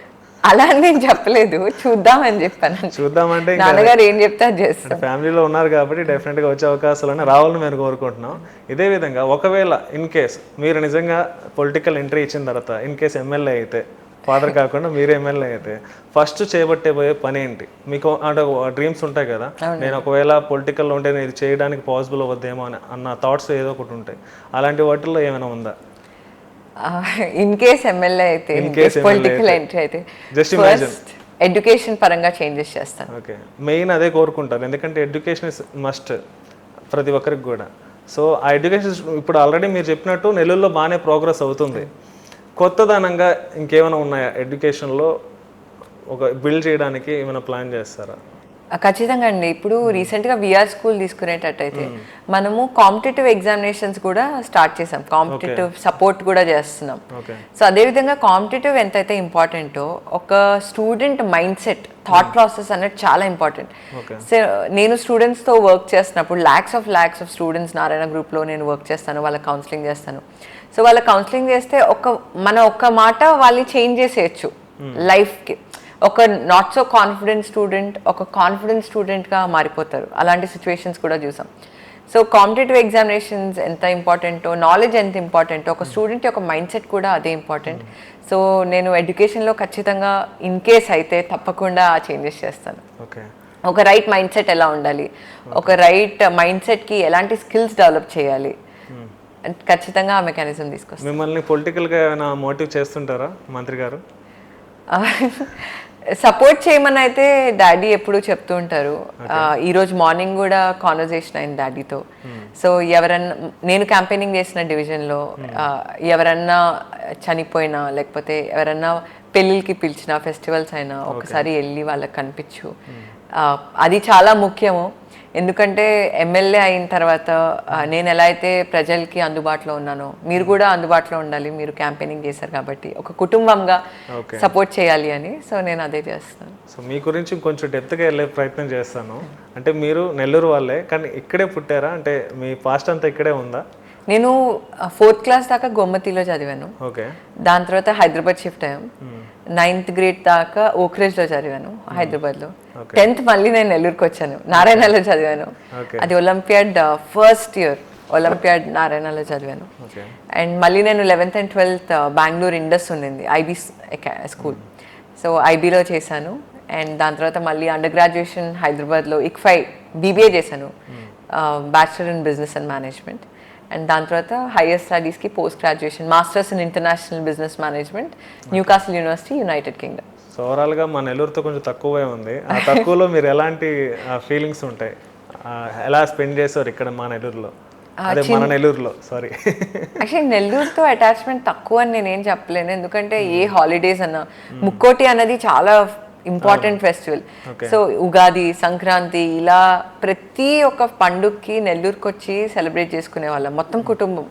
అలా నేను చెప్పలేదు, చూద్దామని చెప్పాను. చూద్దామంటే నాన్నగారు ఏం చెప్తే అది చేస్తాను. ఫ్యామిలీలో ఉన్నారు కాబట్టి డెఫినెట్గా వచ్చే అవకాశాలన్నీ రావాలని మేము కోరుకుంటున్నాం. ఇదే విధంగా ఒకవేళ ఇన్ కేస్ మీరు నిజంగా పొలిటికల్ ఎంట్రీ ఇచ్చిన తర్వాత, ఇన్ కేస్ ఎమ్మెల్యే అయితే, ఫాదర్ కాకుండా మీరు ఎమ్మెల్యే అయితే, ఫస్ట్ చేపట్టేపోయే పని ఏంటి? మీకు అంటే డ్రీమ్స్ ఉంటాయి కదా, నేను ఒకవేళ పొలిటికల్లో ఉంటే ఇది చేయడానికి పాసిబుల్ అవ్వద్దేమో అన్న థాట్స్ ఏదో ఒకటి ఉంటాయి. అలాంటి వాటిల్లో ఏమైనా ఉందా? ఇన్ కేస్ ఎమ్మెల్యే అయితే, పొలిటికల్ ఎంట్రీ అయితే, ఫస్ట్ ఎడ్యుకేషన్ పరంగా చేంజెస్ చేస్తాను. ఓకే, మెయిన్ అదే కోరుకుంటారు, ఎందుకంటే ఎడ్యుకేషన్ ఇస్ మస్ట్ ప్రతి ఒక్కరికి కూడా. సో ఆ ఎడ్యుకేషన్ ఇప్పుడు ఆల్రెడీ మీరు చెప్పినట్టు నెల్లూరులో బాగానే ప్రోగ్రెస్ అవుతుంది. కొత్తదనంగా ఇంకేమైనా ఉన్నాయా ఎడ్యుకేషన్లో ఒక బిల్డ్ చేయడానికి? ఏమైనా ప్లాన్ చేస్తారా? ఖచ్చితంగా అండి. ఇప్పుడు రీసెంట్గా విఆర్ స్కూల్ తీసుకునేటట్టయితే మనము కాంపిటేటివ్ ఎగ్జామినేషన్స్ కూడా స్టార్ట్ చేసాం, కాంపిటేటివ్ సపోర్ట్ కూడా చేస్తున్నాం. సో అదేవిధంగా కాంపిటేటివ్ ఎంతైతే ఇంపార్టెంటో, ఒక student mind set, thought process అనేది చాలా ఇంపార్టెంట్. సో నేను స్టూడెంట్స్తో వర్క్ చేస్తున్నప్పుడు ల్యాక్స్ ఆఫ్ స్టూడెంట్స్ నారాయణ గ్రూప్లో నేను వర్క్ చేస్తాను, వాళ్ళకి కౌన్సిలింగ్ చేస్తాను. సో వాళ్ళకి కౌన్సిలింగ్ చేస్తే ఒక్క మాట వాళ్ళని చేంజ్ చేసేయచ్చు లైఫ్కి. ఒక నాట్ సో కాన్ఫిడెంట్ స్టూడెంట్ ఒక కాన్ఫిడెంట్ స్టూడెంట్గా మారిపోతారు. అలాంటి సిచ్యువేషన్స్ కూడా చూసాం. సో కాంపిటేటివ్ ఎగ్జామినేషన్స్ ఎంత ఇంపార్టెంటో, నాలెడ్జ్ ఎంత ఇంపార్టెంటో, ఒక స్టూడెంట్ యొక్క మైండ్ సెట్ కూడా అదే ఇంపార్టెంట్. సో నేను ఎడ్యుకేషన్లో ఖచ్చితంగా ఇన్ కేస్ అయితే తప్పకుండా ఆ చేంజెస్ చేస్తాను. ఒక రైట్ మైండ్ సెట్ ఎలా ఉండాలి, ఒక రైట్ మైండ్ సెట్కి ఎలాంటి స్కిల్స్ డెవలప్ చేయాలి, ఖచ్చితంగా ఆ మెకానిజం తీసుకొస్తాను. మిమ్మల్ని పొలిటికల్గా ఏమైనా మోటివ్ చేస్తుంటారా మంత్రి గారు? సపోర్ట్ చేయమని అయితే డాడీ ఎప్పుడూ చెప్తూ ఉంటారు. ఈరోజు మార్నింగ్ కూడా కాన్వర్జేషన్ అయింది డాడీతో. సో ఎవరన్నా, నేను క్యాంపెయినింగ్ చేసిన డివిజన్లో ఎవరన్నా చనిపోయినా, లేకపోతే ఎవరన్నా పెళ్ళిళ్ళకి పిలిచిన, ఫెస్టివల్స్ అయినా ఒకసారి వెళ్ళి వాళ్ళకి కనిపించు, అది చాలా ముఖ్యము. ఎందుకంటే ఎమ్మెల్యే అయిన తర్వాత నేను ఎలా అయితే ప్రజలకి అందుబాటులో ఉన్నానో, మీరు కూడా అందుబాటులో ఉండాలి. మీరు క్యాంపెయినింగ్ చేశారు కాబట్టి ఒక కుటుంబంగా సపోర్ట్ చేయాలి అని. సో నేను అదే చేస్తాను. సో మీ గురించి కొంచెం డెప్త్గా వెళ్ళే ప్రయత్నం చేస్తాను. అంటే మీరు నెల్లూరు వాళ్ళే, కానీ ఇక్కడే పుట్టారా? అంటే మీ పాస్ట్ అంతా ఇక్కడే ఉందా? నేను 4th క్లాస్ దాకా గోమతిలో చదివాను. దాని తర్వాత హైదరాబాద్ షిఫ్ట్ అయ్యాం. 9th గ్రేడ్ దాకా ఓక్రేజ్లో చదివాను హైదరాబాద్లో. 10th మళ్ళీ నేను నెల్లూరుకి వచ్చాను, నారాయణలో చదివాను. అది ఒలింపియాడ్ ఫస్ట్ ఇయర్, ఒలింపియాడ్ నారాయణలో చదివాను. అండ్ మళ్ళీ నేను 11th and 12th Bengaluru Indus ఉండింది, ఐబీ స్కూల్. సో ఐబీలో చేశాను. అండ్ దాని తర్వాత మళ్ళీ అండర్ గ్రాడ్యుయేషన్ హైదరాబాద్లో ICFI BBA చేశాను, bachelor in business and management. And దాని తర్వాత హైయర్ స్టడీస్కి post graduation masters in international business management, Newcastle university, United Kingdom. So so ఓవరాల్గా మా నెల్లూరుతో కొంచెం తక్కువే ఉంది. ఆ తక్కువలో మీరు ఎలాంటి ఫీలింగ్స్ ఉంటాయి, ఎలా స్పెండ్ చేస్తారు ఇక్కడ మా నెల్లూరులో, అదే మన నెల్లూరులో సారీ. యాక్చువల్లీ నెల్లూరుతో అటాచ్మెంట్ తక్కువ అని నేనేం చెప్పలేను, ఎందుకంటే ఏ హాలిడేస్ అన్నా ముక్కోటి అన్నది చాలా important festival. So Ugadi, Sankranti, ఇలా ప్రతి ఒక్క పండుగకి నెల్లూరుకి వచ్చి సెలబ్రేట్ చేసుకునే వాళ్ళం మొత్తం కుటుంబం.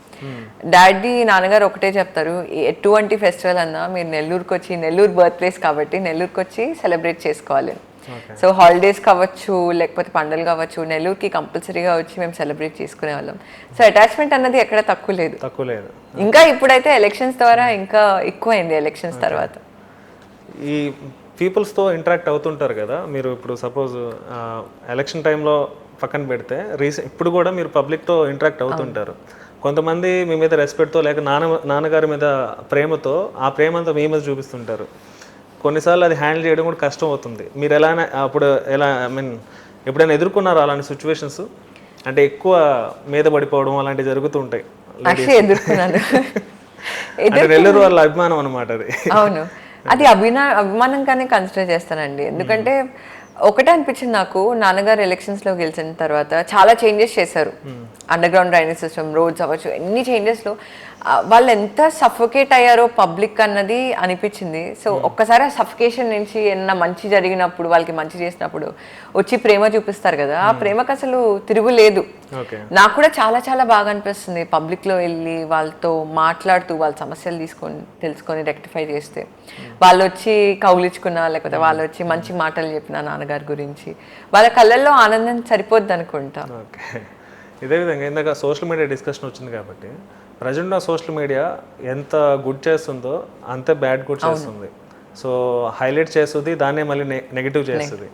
డాడీ నాన్నగారు ఒకటే చెప్తారు, ఎటువంటి ఫెస్టివల్ అన్నా మీరు నెల్లూరుకి వచ్చి, నెల్లూరు బర్త్ ప్లేస్ కాబట్టి నెల్లూరుకి వచ్చి సెలబ్రేట్ చేసుకోవాలి. సో హాలిడేస్ కావచ్చు, లేకపోతే పండుగలు కావచ్చు, నెల్లూరుకి కంపల్సరీగా వచ్చి మేము సెలబ్రేట్ చేసుకునే వాళ్ళం. సో అటాచ్మెంట్ అన్నది ఎక్కడ తక్కువ లేదు. ఇంకా ఇప్పుడైతే ఎలక్షన్స్ ద్వారా ఇంకా ఎక్కువైంది. ఎలక్షన్స్ తర్వాత ఈ పీపుల్స్తో ఇంటరాక్ట్ అవుతుంటారు కదా మీరు. ఇప్పుడు సపోజ్ ఎలక్షన్ టైంలో పక్కన పెడితే ఇప్పుడు కూడా మీరు పబ్లిక్తో ఇంటరాక్ట్ అవుతుంటారు. కొంతమంది మీ మీద రెస్పెక్ట్తో లేక నాన్నగారి మీద ప్రేమతో ఆ ప్రేమంతా మీ మీద చూపిస్తుంటారు. కొన్నిసార్లు అది హ్యాండిల్ చేయడం కూడా కష్టం అవుతుంది. మీరు ఎలా ఎప్పుడైనా ఎదుర్కొన్నారా అలాంటి సిచ్యువేషన్స్? అంటే ఎక్కువ మీద పడిపోవడం అలాంటివి జరుగుతూ ఉంటాయి. అంటే నెల్లూరు వాళ్ళ అభిమానం అనమాట అది. అవును, అది అభిమానంగానే కన్సిడర్ చేస్తానండి. ఎందుకంటే ఒకటే అనిపించింది నాకు, నాన్నగారు ఎలక్షన్స్లో గెలిచిన తర్వాత చాలా చేంజెస్ చేశారు. Under ground drainage system, roads అవ్వచ్చు, ఎన్ని చేంజెస్లో వాళ్ళు ఎంత సఫోకేట్ అయ్యారో పబ్లిక్ అన్నది అనిపించింది. సో ఒక్కసారి ఆ సఫికేషన్ నుంచి ఏమన్నా మంచి జరిగినప్పుడు, వాళ్ళకి మంచి చేసినప్పుడు వచ్చి ప్రేమ చూపిస్తారు కదా, ఆ ప్రేమకు అసలు తిరుగులేదు. నాకు కూడా చాలా చాలా బాగా అనిపిస్తుంది పబ్లిక్లో వెళ్ళి వాళ్ళతో మాట్లాడుతూ వాళ్ళ సమస్యలు తెలుసుకొని రెక్టిఫై చేస్తే, వాళ్ళు వచ్చి కౌలించుకున్నా, లేకపోతే వాళ్ళు వచ్చి మంచి మాటలు చెప్పిన నాన్నగారి గురించి, వాళ్ళ కళ్ళల్లో ఆనందం సరిపోద్ది అనుకుంటా. ఇదే విధంగా ఇందాక సోషల్ మీడియా డిస్కషన్ వచ్చింది కాబట్టి, ప్రజెంట్ సోషల్ మీడియా ఎంత గుడ్ చేస్తుందో అంతే బ్యాడ్ కూడా చేస్తుంది. సో హైలైట్ చేస్తుంది, దాన్నే మళ్ళీ నెగిటివ్ చేస్తుంది.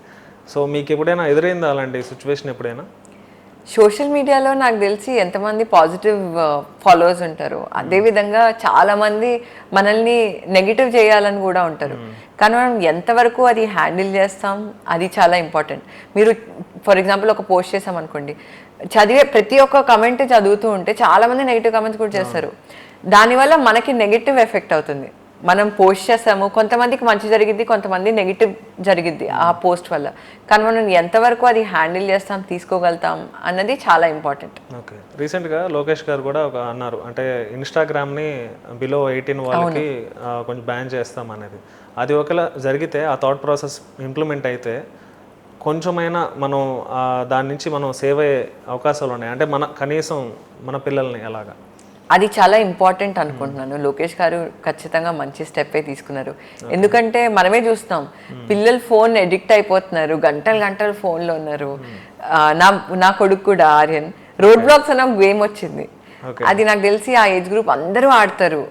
సో మీకు ఎప్పుడైనా ఎదురైందా అలాంటి సిచ్యువేషన్ ఎప్పుడైనా? సోషల్ మీడియాలో నాకు తెలిసి ఎంతమంది పాజిటివ్ ఫాలోవర్స్ ఉంటారు, అదేవిధంగా చాలామంది మనల్ని నెగిటివ్ చేయాలని కూడా ఉంటారు. కానీ మనం ఎంతవరకు అది హ్యాండిల్ చేస్తాం అది చాలా ఇంపార్టెంట్. మీరు ఫర్ ఎగ్జాంపుల్ ఒక పోస్ట్ చేసాం అనుకోండి, చదివే ప్రతి ఒక్క కమెంట్ చదువుతూ ఉంటే చాలామంది నెగిటివ్ కమెంట్స్ కూడా చేస్తారు. దానివల్ల మనకి నెగిటివ్ ఎఫెక్ట్ అవుతుంది. మనం పోస్ట్ చేస్తాము, కొంతమందికి మంచి జరిగిద్ది, కొంతమంది నెగిటివ్ జరిగిద్ది ఆ పోస్ట్ వల్ల. కానీ మనం ఎంతవరకు అది హ్యాండిల్ చేస్తాం, తీసుకోగలుగుతాం అన్నది చాలా ఇంపార్టెంట్. ఓకే, రీసెంట్గా లోకేష్ గారు కూడా అన్నారు, అంటే ఇన్స్టాగ్రామ్ని బిలో 18 వాళ్ళకి కొంచెం బ్యాన్ చేస్తాం అనేది. అది ఒకవేళ జరిగితే, ఆ థాట్ ప్రాసెస్ ఇంప్లిమెంట్ అయితే కొంచెమైనా మనం దాని నుంచి మనం సేవ్ అయ్యే అవకాశాలు ఉన్నాయి. అంటే కనీసం మన పిల్లల్ని ఎలాగా, అది చాలా ఇంపార్టెంట్ అనుకుంటున్నాను. లోకేష్ గారు ఖచ్చితంగా మంచి స్టెప్పే తీసుకున్నారు. ఎందుకంటే మనమే చూస్తాం, పిల్లలు ఫోన్ ఎడిక్ట్ అయిపోతున్నారు, గంటలు గంటలు ఫోన్లో ఉన్నారు. నా కొడుకు కూడా ఆర్యన్ రోడ్ బ్లాక్స్ అన్న గేమ్ వచ్చింది, అది నాకు తెలిసి ఆ ఏజ్ గ్రూప్ అందరూ ఆడతారు.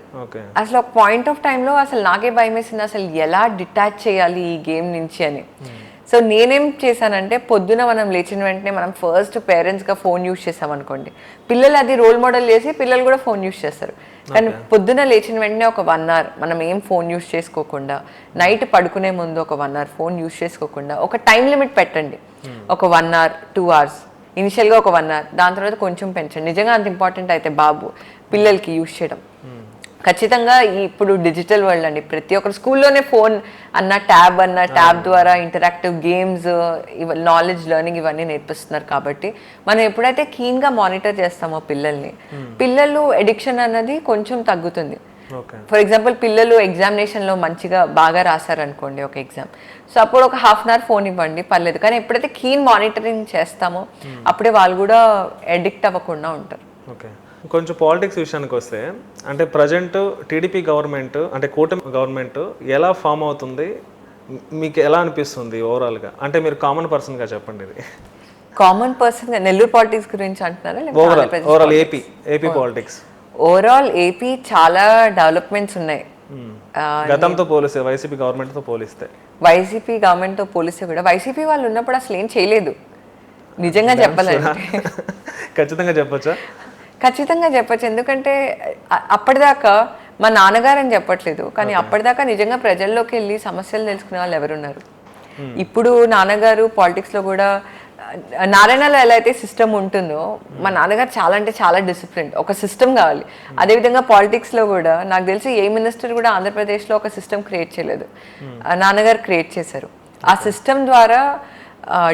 అసలు ఒక పాయింట్ ఆఫ్ టైంలో అసలు నాకే భయం వేసింది, అసలు ఎలా డిటాచ్ చేయాలి ఈ గేమ్ నుంచి అని. సో నేనేం చేశానంటే, పొద్దున మనం లేచిన వెంటనే మనం ఫస్ట్ పేరెంట్స్గా ఫోన్ యూజ్ చేసామనుకోండి, పిల్లలు అది రోల్ మోడల్ చేసి పిల్లలు కూడా ఫోన్ యూజ్ చేస్తారు. కానీ పొద్దున లేచిన వెంటనే ఒక 1 hour మనం ఏం ఫోన్ యూజ్ చేసుకోకుండా, నైట్ పడుకునే ముందు ఒక 1 hour ఫోన్ యూజ్ చేసుకోకుండా ఒక టైం లిమిట్ పెట్టండి. ఒక 1 hour 2 hours, ఇనిషియల్గా ఒక 1 hour, దాని తర్వాత కొంచెం పెంచండి. నిజంగా అంత ఇంపార్టెంట్ అయితే బాబు పిల్లలకి యూజ్ చేయడం. ఖచ్చితంగా ఇప్పుడు డిజిటల్ వరల్డ్ అండి, ప్రతి ఒక్కరు స్కూల్లోనే ఫోన్ అన్న ట్యాబ్ ద్వారా ఇంటరాక్టివ్ గేమ్స్, నాలెడ్జ్ లెర్నింగ్ ఇవన్నీ నేర్పిస్తున్నారు. కాబట్టి మనం ఎప్పుడైతే కీన్గా మానిటర్ చేస్తామో పిల్లలు ఎడిక్షన్ అన్నది కొంచెం తగ్గుతుంది. ఫర్ ఎగ్జాంపుల్ పిల్లలు ఎగ్జామినేషన్లో బాగా రాశారనుకోండి ఒక ఎగ్జామ్, సో అప్పుడు ఒక 1/2 hour ఫోన్ ఇవ్వండి, పర్లేదు. కానీ ఎప్పుడైతే కీన్ మానిటరింగ్ చేస్తామో అప్పుడే వాళ్ళు కూడా ఎడిక్ట్ అవ్వకుండా ఉంటారు. ఓకే, కొంచెం పాలిటిక్స్ విషయానికి వస్తే, అంటే ప్రజెంట్ టీడీపీ గవర్నమెంట్, అంటే కూటమి గవర్నమెంట్ ఎలా ఫామ్ అవుతుంది, మీకు ఎలా అనిపిస్తుంది ఓవరాల్గా? అంటే మీరు కామన్ పర్సన్గా చెప్పండి. ఇది కామన్ పర్సన్గా నెల్లూరు పాలిటిక్స్ గురించి అంటున్నారా? Overall AP politics. Overall AP చాలా డెవలప్మెంట్స్ ఉన్నాయి గతంతో పోలిస్తే, వైసీపీ గవర్నమెంట్తో పోలిస్తే. వైసీపీ గవర్నమెంట్తో పోలిస్తే కూడా వైసీపీ వాళ్ళు ఉన్నప్పుడు అసలు ఏం చేయలేదు, నిజంగా చెప్పాలంటే. ఖచ్చితంగా చెప్పొచ్చా? ఖచ్చితంగా చెప్పచ్చు. ఎందుకంటే అప్పటిదాకా మా నాన్నగారు అని చెప్పట్లేదు, కానీ అప్పటిదాకా నిజంగా ప్రజల్లోకి వెళ్ళి సమస్యలు తెలుసుకునే వాళ్ళు ఎవరున్నారు? ఇప్పుడు నాన్నగారు పాలిటిక్స్లో కూడా నారాయణలో ఎలా అయితే సిస్టమ్ ఉంటుందో మా నాన్నగారు చాలా అంటే చాలా డిసిప్లిన్, ఒక సిస్టమ్ కావాలి. అదేవిధంగా పాలిటిక్స్లో కూడా నాకు తెలిసి ఏ మినిస్టర్ కూడా ఆంధ్రప్రదేశ్లో ఒక సిస్టమ్ క్రియేట్ చేయలేదు, నాన్నగారు క్రియేట్ చేశారు. ఆ సిస్టమ్ ద్వారా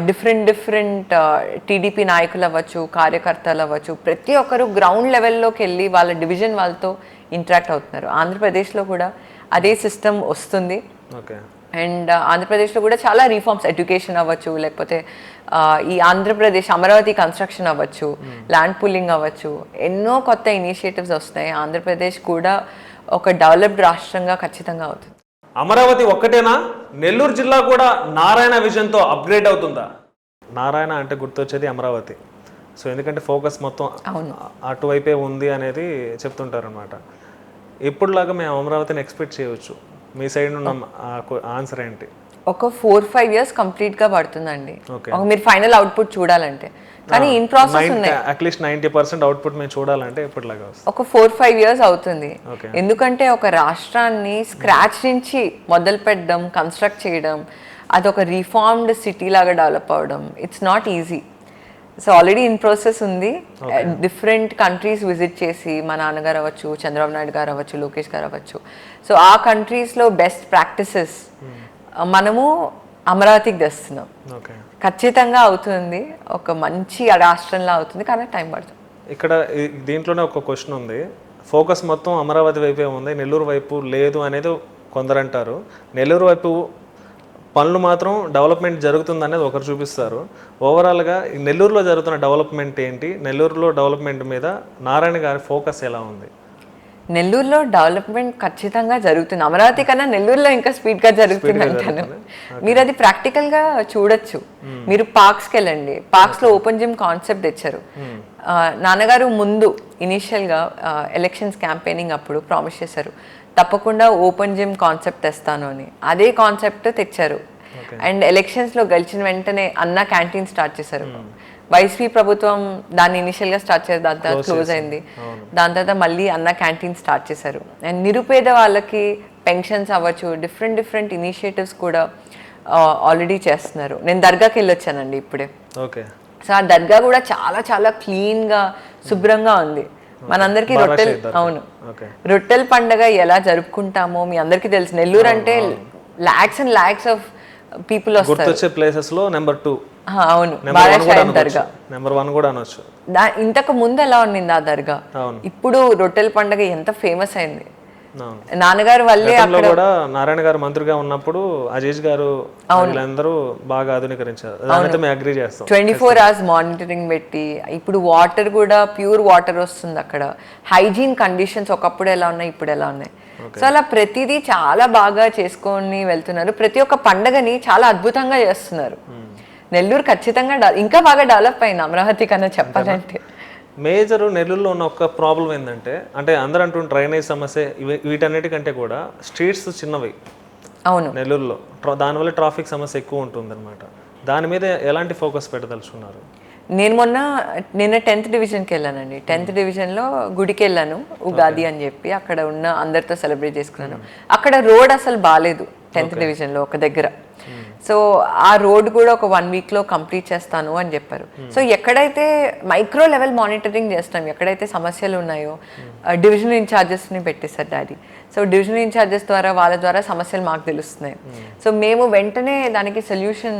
డిఫరెంట్ టీడీపీ నాయకులు అవ్వచ్చు, కార్యకర్తలు అవ్వచ్చు, ప్రతి ఒక్కరు గ్రౌండ్ లెవెల్లోకి వెళ్ళి వాళ్ళ డివిజన్ వాళ్ళతో ఇంటరాక్ట్ అవుతున్నారు. ఆంధ్రప్రదేశ్లో కూడా అదే సిస్టమ్ వస్తుంది. అండ్ ఆంధ్రప్రదేశ్లో కూడా చాలా రిఫార్మ్స్, ఎడ్యుకేషన్ అవ్వచ్చు, లేకపోతే ఈ ఆంధ్రప్రదేశ్ అమరావతి కన్స్ట్రక్షన్ అవ్వచ్చు, ల్యాండ్ పూలింగ్ అవ్వచ్చు, ఎన్నో కొత్త ఇనిషియేటివ్స్ వస్తున్నాయి. ఆంధ్రప్రదేశ్ కూడా ఒక డెవలప్డ్ రాష్ట్రంగా ఖచ్చితంగా అవుతుంది. అమరావతి ఒక్కటేనా, నెల్లూరు జిల్లా కూడా నారాయణ విజన్తో అప్గ్రేడ్ అవుతుందా? నారాయణ అంటే గుర్తొచ్చేది అమరావతి. సో ఎందుకంటే ఫోకస్ మొత్తం అటువైపే ఉంది అనేది చెప్తుంటారు అనమాట. ఇప్పుడులాగా మేము అమరావతిని ఎక్స్పెక్ట్ చేయవచ్చు. మీ సైడ్ ఉన్న ఆన్సర్ ఏంటి? ఒక 4-5 years కంప్లీట్గా పడుతుందండి మీరు ఫైనల్ అవుట్పుట్ చూడాలంటే. కానీ ఇన్ ప్రాసెస్ ఉన్నాయి. అట్లీస్ట్ 90% అవుట్పుట్ మేము చూడాలంటే ఎప్పటిలాగా ఒక 4-5 years అవుతుంది. ఎందుకంటే ఒక రాష్ట్రాన్ని స్క్రాచ్ నుంచి మొదలు పెట్టడం, కన్స్ట్రక్ట్ చేయడం, అదొక రిఫార్మ్డ్ సిటీ లాగా డెవలప్ అవ్వడం, it's not easy. So already in process ఉంది. డిఫరెంట్ కంట్రీస్ విజిట్ చేసి మా నాన్నగారు అవ్వచ్చు, చంద్రబాబు నాయుడు గారు అవ్వచ్చు, లోకేష్ గారు అవ్వచ్చు, సో ఆ కంట్రీస్లో బెస్ట్ ప్రాక్టీసెస్ మనము అమరావతికి తెస్తున్నాం. ఖచ్చితంగా అవుతుంది, ఒక మంచి రాష్ట్రంలో అవుతుంది, కానీ టైం పడుతుంది. ఇక్కడ దీంట్లోనే ఒక క్వశ్చన్ ఉంది. ఫోకస్ మొత్తం అమరావతి వైపే ఉంది, నెల్లూరు వైపు లేదు అనేది కొందరు అంటారు. నెల్లూరు వైపు పనులు మాత్రం డెవలప్మెంట్ జరుగుతుంది అనేది ఒకరు చూపిస్తారు. ఓవరాల్గా నెల్లూరులో జరుగుతున్న డెవలప్మెంట్ ఏంటి, నెల్లూరులో డెవలప్మెంట్ మీద నారాయణ గారి ఫోకస్ ఎలా ఉంది? నెల్లూరులో డెవలప్మెంట్ ఖచ్చితంగా జరుగుతుంది. అమరావతి కన్నా నెల్లూరులో ఇంకా స్పీడ్గా జరుగుతుంది అంటాను. మీరు అది ప్రాక్టికల్గా చూడొచ్చు. మీరు పార్క్స్కి వెళ్ళండి, పార్క్స్లో ఓపెన్ జిమ్ కాన్సెప్ట్ తెచ్చారు. నాన్నగారు ముందు ఇనీషియల్గా ఎలక్షన్స్ క్యాంపెయినింగ్ అప్పుడు ప్రామిస్ చేశారు, తప్పకుండా ఓపెన్ జిమ్ కాన్సెప్ట్ తెస్తాను అని. అదే కాన్సెప్ట్ తెచ్చారు. అండ్ ఎలక్షన్స్లో గెలిచిన వెంటనే అన్న క్యాంటీన్ స్టార్ట్ చేశారు. వైసీపీ ప్రభుత్వం దాన్ని ఇనిషియల్గా స్టార్ట్ చేశారు, దాని తర్వాత క్లోజ్ అయింది. దాని తర్వాత మళ్ళీ అన్న క్యాంటీన్ స్టార్ట్ చేశారు. అండ్ నిరుపేద వాళ్ళకి పెన్షన్స్ అవ్వచ్చు, డిఫరెంట్ ఇనిషియేటివ్స్ కూడా ఆల్రెడీ చేస్తున్నారు. నేను దర్గాకి వెళ్ళొచ్చానండి ఇప్పుడే. సో ఆ దర్గా కూడా చాలా చాలా క్లీన్గా, శుభ్రంగా ఉంది. మనందరికీ రొట్టెల పండగ ఎలా జరుపుకుంటామో మీ అందరికీ తెలుసు. నెల్లూరు అంటే lakhs and lakhs of people వస్తారు. ప్లేసెస్ లో నెంబర్ 2 అవును, బారాషాహి దర్గా నెంబర్ 1 కూడా అనొచ్చు. ఇంతకు ముందు ఎలా ఉండింది ఆ దర్గా, ఇప్పుడు రొట్టెల పండగ ఎంత ఫేమస్ అయింది. నాన్నగారు వల్లే అక్కడ కూడా నారాయణ గారు మంత్రిగా ఉన్నప్పుడు అజీజ్ గారు వీళ్ళందరూ బాగా ఆధునీకరించారు. 24 hours మానిటరింగ్ పెట్టి, ఇప్పుడు వాటర్ కూడా ప్యూర్ వాటర్ వస్తుంది అక్కడ. హైజీన్ కండిషన్స్ ఒకప్పుడు ఎలా ఉన్నాయి, ఇప్పుడు ఎలా ఉన్నాయి. సో అలా ప్రతిదీ చాలా బాగా చేసుకొని వెళ్తున్నారు. ప్రతి ఒక్క పండగని చాలా అద్భుతంగా చేస్తున్నారు. నెల్లూరు ఖచ్చితంగా ఇంకా బాగా డెవలప్ అయింది అమరావతి కన్నా చెప్పాలంటే. మేజర్ నెల్లూరులో ఉన్న ఒక ప్రాబ్లం ఏంటంటే, అంటే అందరూ అంటుంటే డ్రైనేజ్ సమస్య, వీటన్నిటికంటే కూడా స్ట్రీట్స్ చిన్నవి. అవును, నెల్లూరులో దానివల్ల ట్రాఫిక్ సమస్య ఎక్కువ ఉంటుంది అనమాట. దాని మీద ఎలాంటి ఫోకస్ పెట్టదలుచుకున్నారు? నేను నిన్న 10th డివిజన్కి వెళ్ళానండి. 10th డివిజన్లో గుడికి వెళ్ళాను, ఉగాది అని చెప్పి అక్కడ ఉన్న అందరితో సెలబ్రేట్ చేసుకున్నాను. అక్కడ రోడ్ అసలు బాగాలేదు 10th డివిజన్లో ఒక దగ్గర. సో ఆ రోడ్ కూడా ఒక 1 weekలో కంప్లీట్ చేస్తాను అని చెప్పారు. సో ఎక్కడైతే మైక్రో లెవెల్ మానిటరింగ్ చేస్తాం, ఎక్కడైతే సమస్యలు ఉన్నాయో డివిజనల్ ఇన్ఛార్జెస్ని పెట్టేశారు డాడీ. సో డివిజనల్ ఇన్ఛార్జెస్ ద్వారా, వాళ్ళ ద్వారా సమస్యలు మాకు తెలుస్తున్నాయి. సో మేము వెంటనే దానికి సొల్యూషన్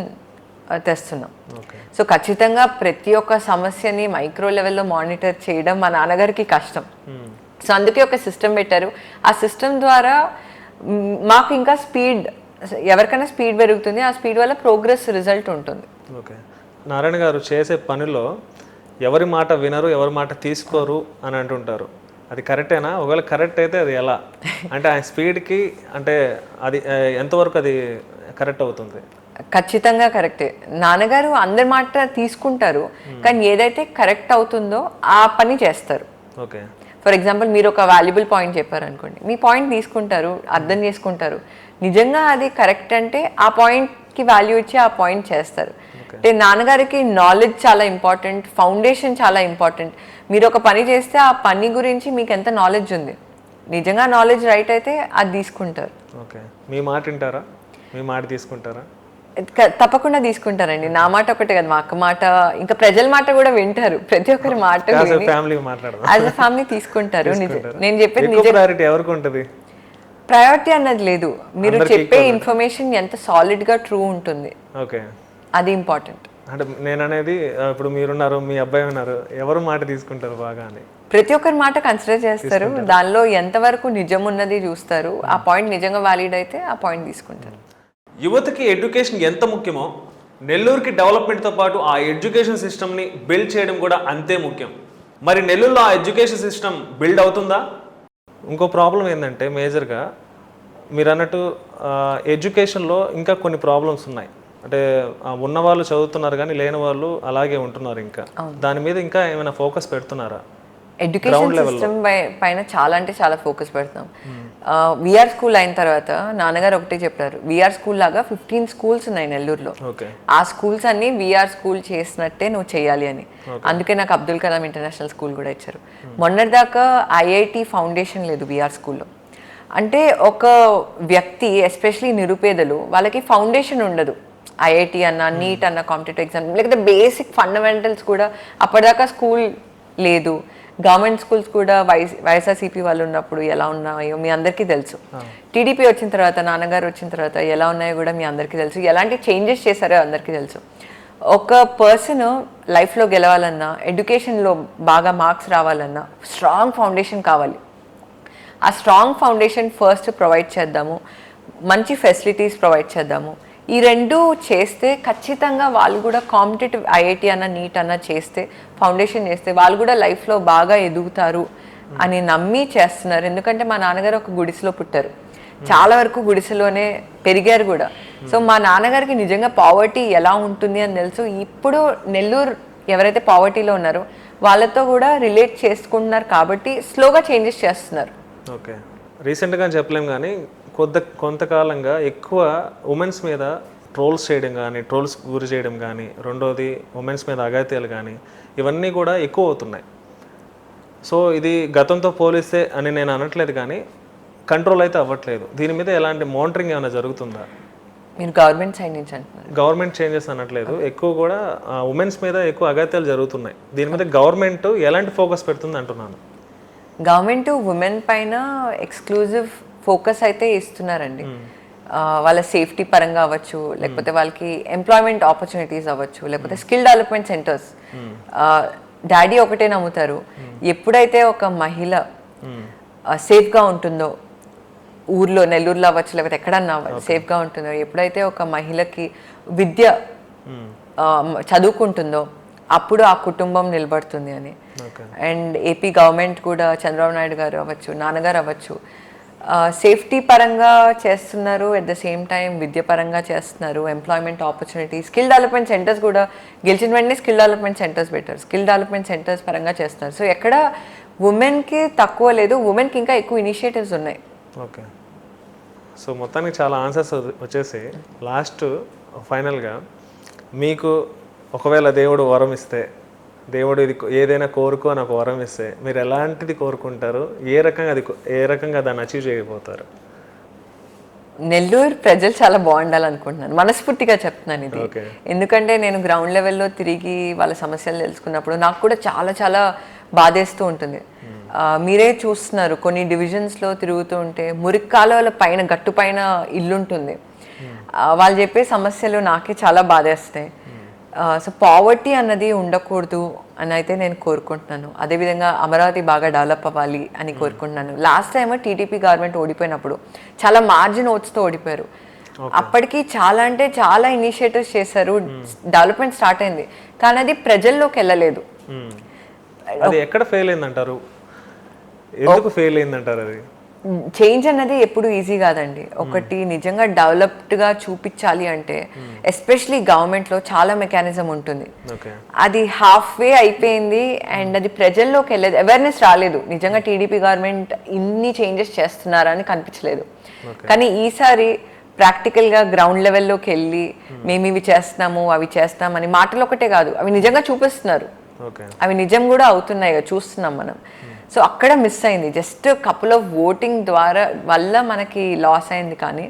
తెస్తున్నాం. సో ఖచ్చితంగా ప్రతి ఒక్క సమస్యని మైక్రో లెవెల్లో మానిటర్ చేయడం మా నాన్నగారికి కష్టం. సో అందుకే ఒక సిస్టమ్ పెట్టారు. ఆ సిస్టమ్ ద్వారా మాకు ఇంకా స్పీడ్, ఎవరికైనా స్పీడ్ పెరుగుతుంది, ఆ స్పీడ్ వల్ల ప్రోగ్రెస్ రిజల్ట్ ఉంటుంది. ఓకే, నారాయణ గారు చేసే పనిలో ఎవరి మాట వినరు, ఎవరి మాట తీసుకోరు అని అంటుంటారు. అది కరెక్టేనా? ఒకవేళ కరెక్ట్ అయితే అది ఎలా? అంటే ఆయన స్పీడ్కి అంటే అది ఎంతవరకు అది కరెక్ట్ అవుతుంది? ఖచ్చితంగా కరెక్టే. నాన్నగారు అందరి మాట తీసుకుంటారు, కానీ ఏదైతే కరెక్ట్ అవుతుందో ఆ పని చేస్తారు. ఓకే, ఫర్ ఎగ్జాంపుల్ మీరు ఒక వాల్యుబుల్ పాయింట్ చెప్పారు అనుకోండి, మీ పాయింట్ తీసుకుంటారు, అర్థం చేసుకుంటారు, నిజంగా అది కరెక్ట్ అంటే ఆ పాయింట్కి వాల్యూ ఇచ్చి ఆ పాయింట్ చేస్తారు. అంటే నాన్నగారికి నాలెడ్జ్ చాలా ఇంపార్టెంట్, ఫౌండేషన్ చాలా ఇంపార్టెంట్. మీరు ఒక పని చేస్తే ఆ పని గురించి మీకు ఎంత నాలెడ్జ్ ఉంది, నిజంగా నాలెడ్జ్ రైట్ అయితే అది తీసుకుంటారు. ఓకే, మీ మాట వింటారా? మీ మాట తీసుకుంటారా? తప్పకుండా తీసుకుంటారండి. నా మాట ఒకటే కదా, మా అక్క మాట, ఇంకా ప్రజల మాట కూడా వింటారు. ప్రతి ఒక్కరి మాట ఫ్యామిలీ మాట్లాడదాం. యాజ్ అ ఫ్యామిలీ తీసుకుంటారు. నేను చెప్పేది ప్రయారిటీ ఎవరికి ఉంటుంది? ప్రయారిటీ అన్నది లేదు. మీరు చెప్పే ఇన్ఫర్మేషన్ ఎంత సాలిడ్ గా ట్రూ ఉంటుంది, ఓకే, అది ఇంపార్టెంట్. అంటే నేను అనేది ఇప్పుడు మీరున్నారు, మీ అబ్బాయి ఉన్నారు, ఎవరు మాట తీసుకుంటారు బాగా అని? ప్రతి ఒక్కరి మాట కన్సిడర్ చేస్తారు. దానిలో ఎంతవరకు నిజం ఉన్నది చూస్తారు. ఆ పాయింట్ నిజంగా వ్యాలిడ్ అయితే ఆ పాయింట్ తీసుకుంటారు. యువతకి ఎడ్యుకేషన్ ఎంత ముఖ్యమో నెల్లూరుకి డెవలప్మెంట్తో పాటు ఆ ఎడ్యుకేషన్ సిస్టమ్ని బిల్డ్ చేయడం కూడా అంతే ముఖ్యం. మరి నెల్లూరులో ఆ ఎడ్యుకేషన్ సిస్టమ్ బిల్డ్ అవుతుందా? ఇంకో ప్రాబ్లం ఏంటంటే మేజర్గా మీరు అన్నట్టు ఎడ్యుకేషన్లో ఇంకా కొన్ని ప్రాబ్లమ్స్ ఉన్నాయి. అంటే ఉన్నవాళ్ళు చదువుతున్నారు కానీ లేని వాళ్ళు అలాగే ఉంటున్నారు. ఇంకా దాని మీద ఇంకా ఏమైనా ఫోకస్ పెడుతున్నారా? ఎడ్యుకేషన్ సిస్టమ్ పైన చాలా అంటే చాలా ఫోకస్ పెడతాం. విఆర్ స్కూల్ అయిన తర్వాత నాన్నగారు ఒకటే చెప్పారు, విఆర్ స్కూల్ లాగా 15 స్కూల్స్ ఉన్నాయి నెల్లూరులో. ఆ స్కూల్స్ అన్ని విఆర్ స్కూల్ చేసినట్టే నువ్వు చేయాలి అని. అందుకే నాకు అబ్దుల్ కలాం ఇంటర్నేషనల్ స్కూల్ కూడా ఇచ్చారు. మొన్నటిదాకా ఐఐటి ఫౌండేషన్ లేదు విఆర్ స్కూల్లో. అంటే ఒక వ్యక్తి, ఎస్పెషలీ నిరుపేదలు, వాళ్ళకి ఫౌండేషన్ ఉండదు. ఐఐటి అన్న, నీట్ అన్న, కాంపిటేటివ్ ఎగ్జామ్, లేకపోతే బేసిక్ ఫండమెంటల్స్ కూడా అప్పటిదాకా స్కూల్ లేదు. గవర్నమెంట్ స్కూల్స్ కూడా వైఎస్ఆర్సీపీ వాళ్ళు ఉన్నప్పుడు ఎలా ఉన్నాయో మీ అందరికీ తెలుసు. టీడీపీ వచ్చిన తర్వాత, నాన్నగారు వచ్చిన తర్వాత ఎలా ఉన్నాయో కూడా మీ అందరికీ తెలుసు. ఎలాంటి చేంజెస్ చేశారో అందరికీ తెలుసు. ఒక పర్సన్ లైఫ్లో గెలవాలన్నా, ఎడ్యుకేషన్లో బాగా మార్క్స్ రావాలన్నా స్ట్రాంగ్ ఫౌండేషన్ కావాలి. ఆ స్ట్రాంగ్ ఫౌండేషన్ ఫస్ట్ ప్రొవైడ్ చేద్దాము, మంచి ఫెసిలిటీస్ ప్రొవైడ్ చేద్దాము. ఈ రెండు చేస్తే ఖచ్చితంగా వాళ్ళు కూడా కాంపిటేటివ్ ఐఐటి అన్న, నీట్ అన్న చేస్తే, ఫౌండేషన్ చేస్తే వాళ్ళు కూడా లైఫ్లో బాగా ఎదుగుతారు అని నమ్మి చేస్తున్నారు. ఎందుకంటే మా నాన్నగారు ఒక గుడిసెలో పుట్టారు, చాలా వరకు గుడిసెలోనే పెరిగారు కూడా. సో మా నాన్నగారికి నిజంగా పావర్టీ ఎలా ఉంటుంది అని తెలుసు. ఇప్పుడు నెల్లూరు ఎవరైతే పావర్టీలో ఉన్నారో వాళ్ళతో కూడా రిలేట్ చేసుకుంటున్నారు కాబట్టి స్లోగా చేంజెస్ చేస్తున్నారు. ఓకే, రీసెంట్గా చెప్పలేం కానీ కొంతకాలంగా ఎక్కువ ఉమెన్స్ మీద ట్రోల్స్ చేయడం కానీ, ట్రోల్స్ గురి చేయడం కానీ, రెండోది ఉమెన్స్ మీద అఘాయిత్యాలు కానీ, ఇవన్నీ కూడా ఎక్కువ అవుతున్నాయి. సో ఇది గతంతో పోలిస్తే అని నేను అనట్లేదు కానీ కంట్రోల్ అయితే అవ్వట్లేదు. దీని మీద ఎలాంటి మానిటరింగ్ ఏమైనా జరుగుతుందా? మీరు గవర్నమెంట్ సైడ్ నుంచి అంటున్నారు? గవర్నమెంట్ చేంజెస్ అనట్లేదు, ఎక్కువ కూడా ఉమెన్స్ మీద ఎక్కువ అఘాయిత్యాలు జరుగుతున్నాయి. దీని మీద గవర్నమెంట్ ఎలాంటి ఫోకస్ పెడుతుంది అంటున్నాను. గవర్నమెంట్ ఉమెన్ పైన ఎక్స్క్లూజివ్ ఫోకస్ అయితే ఇస్తున్నారండి. వాళ్ళ సేఫ్టీ పరంగా అవ్వచ్చు, లేకపోతే వాళ్ళకి ఎంప్లాయ్మెంట్ ఆపర్చునిటీస్ అవ్వచ్చు, లేకపోతే స్కిల్ డెవలప్మెంట్ సెంటర్స్. డాడీ ఒకటే నమ్ముతారు, ఎప్పుడైతే ఒక మహిళ సేఫ్గా ఉంటుందో, ఊర్లో నెల్లూరులో అవ్వచ్చు లేకపోతే ఎక్కడన్నా సేఫ్గా ఉంటుందో, ఎప్పుడైతే ఒక మహిళకి విద్య చదువుకుంటుందో అప్పుడు ఆ కుటుంబం నిలబడుతుంది అని. అండ్ ఏపీ గవర్నమెంట్ కూడా చంద్రబాబు నాయుడు గారు అవ్వచ్చు, నాన్నగారు అవ్వచ్చు, సేఫ్టీ పరంగా చేస్తున్నారు. ఎట్ ద సేమ్ టైం విద్య పరంగా చేస్తున్నారు. Employment opportunity, skill development centres కూడా గెలిచిన వెంటనే స్కిల్ డెవలప్మెంట్ సెంటర్స్ పెట్టారు. స్కిల్ డెవలప్మెంట్ సెంటర్స్ పరంగా చేస్తున్నారు. సో ఎక్కడ ఉమెన్కి తక్కువ లేదు, ఉమెన్కి ఇంకా ఎక్కువ ఇనిషియేటివ్స్ ఉన్నాయి. ఓకే, సో మొత్తానికి చాలా ఆన్సర్స్ వచ్చేసి లాస్ట్ ఫైనల్గా మీకు ఒకవేళ దేవుడు వరం ఇస్తే, దేవుడు ఇది ఏదైనా కోరుకో అని ఒక వరం ఇస్తే మీరు ఎలాంటిది కోరుకుంటారు? ఏ రకంగా దాన్ని అచీవ్ చేయబోతారు? నెల్లూరు ప్రజలు చాలా బాగుండాలనుకుంటున్నాను, మనస్ఫూర్తిగా చెప్తున్నాను ఇది. ఎందుకంటే నేను గ్రౌండ్ లెవెల్లో తిరిగి వాళ్ళ సమస్యలు తెలుసుకున్నప్పుడు నాకు కూడా చాలా చాలా బాధేస్తూ ఉంటుంది. మీరే చూస్తున్నారు, కొన్ని డివిజన్స్లో తిరుగుతూ ఉంటే మురికి కాలువల పైన, గట్టు పైన ఇల్లుంటుంది. వాళ్ళు చెప్పే సమస్యలు నాకే చాలా బాధేస్తాయి. సో పావర్టీ అన్నది ఉండకూడదు అని అయితే నేను కోరుకుంటున్నాను. అదేవిధంగా అమరావతి బాగా డెవలప్ అవ్వాలి అని కోరుకుంటున్నాను. లాస్ట్ టైం టీడీపీ గవర్నమెంట్ ఓడిపోయినప్పుడు చాలా మార్జిన్ ఓట్స్తో ఓడిపోయారు. అప్పటికి చాలా అంటే చాలా ఇనిషియేటివ్స్ చేశారు, డెవలప్మెంట్ స్టార్ట్ అయింది, కానీ అది ప్రజల్లోకి వెళ్ళలేదు. అది ఎక్కడ ఫెయిల్ అయిందంటారు? ఎందుకు ఫెయిల్ అయిందంటారు? అది చేంజ్ అన్నది ఎప్పుడు ఈజీ కాదండి. ఒకటి నిజంగా డెవలప్డ్గా చూపించాలి అంటే ఎస్పెషలీ గవర్నమెంట్లో చాలా మెకానిజం ఉంటుంది. అది హాఫ్ వే అయిపోయింది అండ్ అది ప్రజల్లోకి వెళ్ళలేదు, అవేర్నెస్ రాలేదు. నిజంగా టీడీపీ గవర్నమెంట్ ఇన్ని చేంజెస్ చేస్తున్నారని కనిపించలేదు. కానీ ఈసారి ప్రాక్టికల్గా గ్రౌండ్ లెవెల్లోకి వెళ్ళి మేము ఇవి చేస్తున్నాము, అవి చేస్తామని మాటలు ఒకటే కాదు, అవి నిజంగా చూపిస్తున్నారు. అవి నిజం కూడా అవుతున్నాయి, చూస్తున్నాం మనం. సో అక్కడ మిస్ అయింది. జస్ట్ కపుల్ ఆఫ్ ఓటింగ్ ద్వారా వల్ల మనకి లాస్ అయింది, కానీ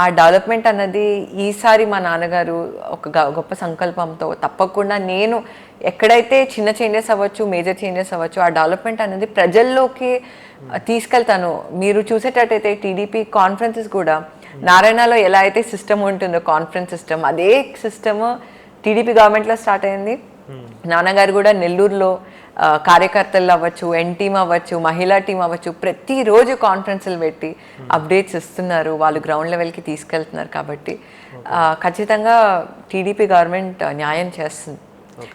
ఆ డెవలప్మెంట్ అన్నది ఈసారి మా నాన్నగారు ఒక గొప్ప సంకల్పంతో తప్పకుండా నేను ఎక్కడైతే చిన్న చేంజెస్ అవ్వచ్చు, మేజర్ చేంజెస్ అవ్వచ్చు, ఆ డెవలప్మెంట్ అనేది ప్రజల్లోకి తీసుకెళ్తాను. మీరు చూసేటట్టయితే టీడీపీ కాన్ఫరెన్సెస్ కూడా నారాయణలో ఎలా అయితే సిస్టమ్ ఉంటుందో కాన్ఫరెన్స్ సిస్టమ్, అదే సిస్టమ్ టీడీపీ గవర్నమెంట్లో స్టార్ట్ అయింది. నాన్నగారు కూడా నెల్లూరులో కార్యకర్తలు అవ్వచ్చు, ఎన్ టీమ్ అవ్వచ్చు, మహిళా టీం అవ్వచ్చు, ప్రతిరోజు కాన్ఫరెన్స్లు పెట్టి అప్డేట్స్ ఇస్తున్నారు, వాళ్ళు గ్రౌండ్ లెవెల్కి తీసుకెళ్తున్నారు. కాబట్టి ఖచ్చితంగా టీడీపీ గవర్నమెంట్ న్యాయం చేస్తుంది.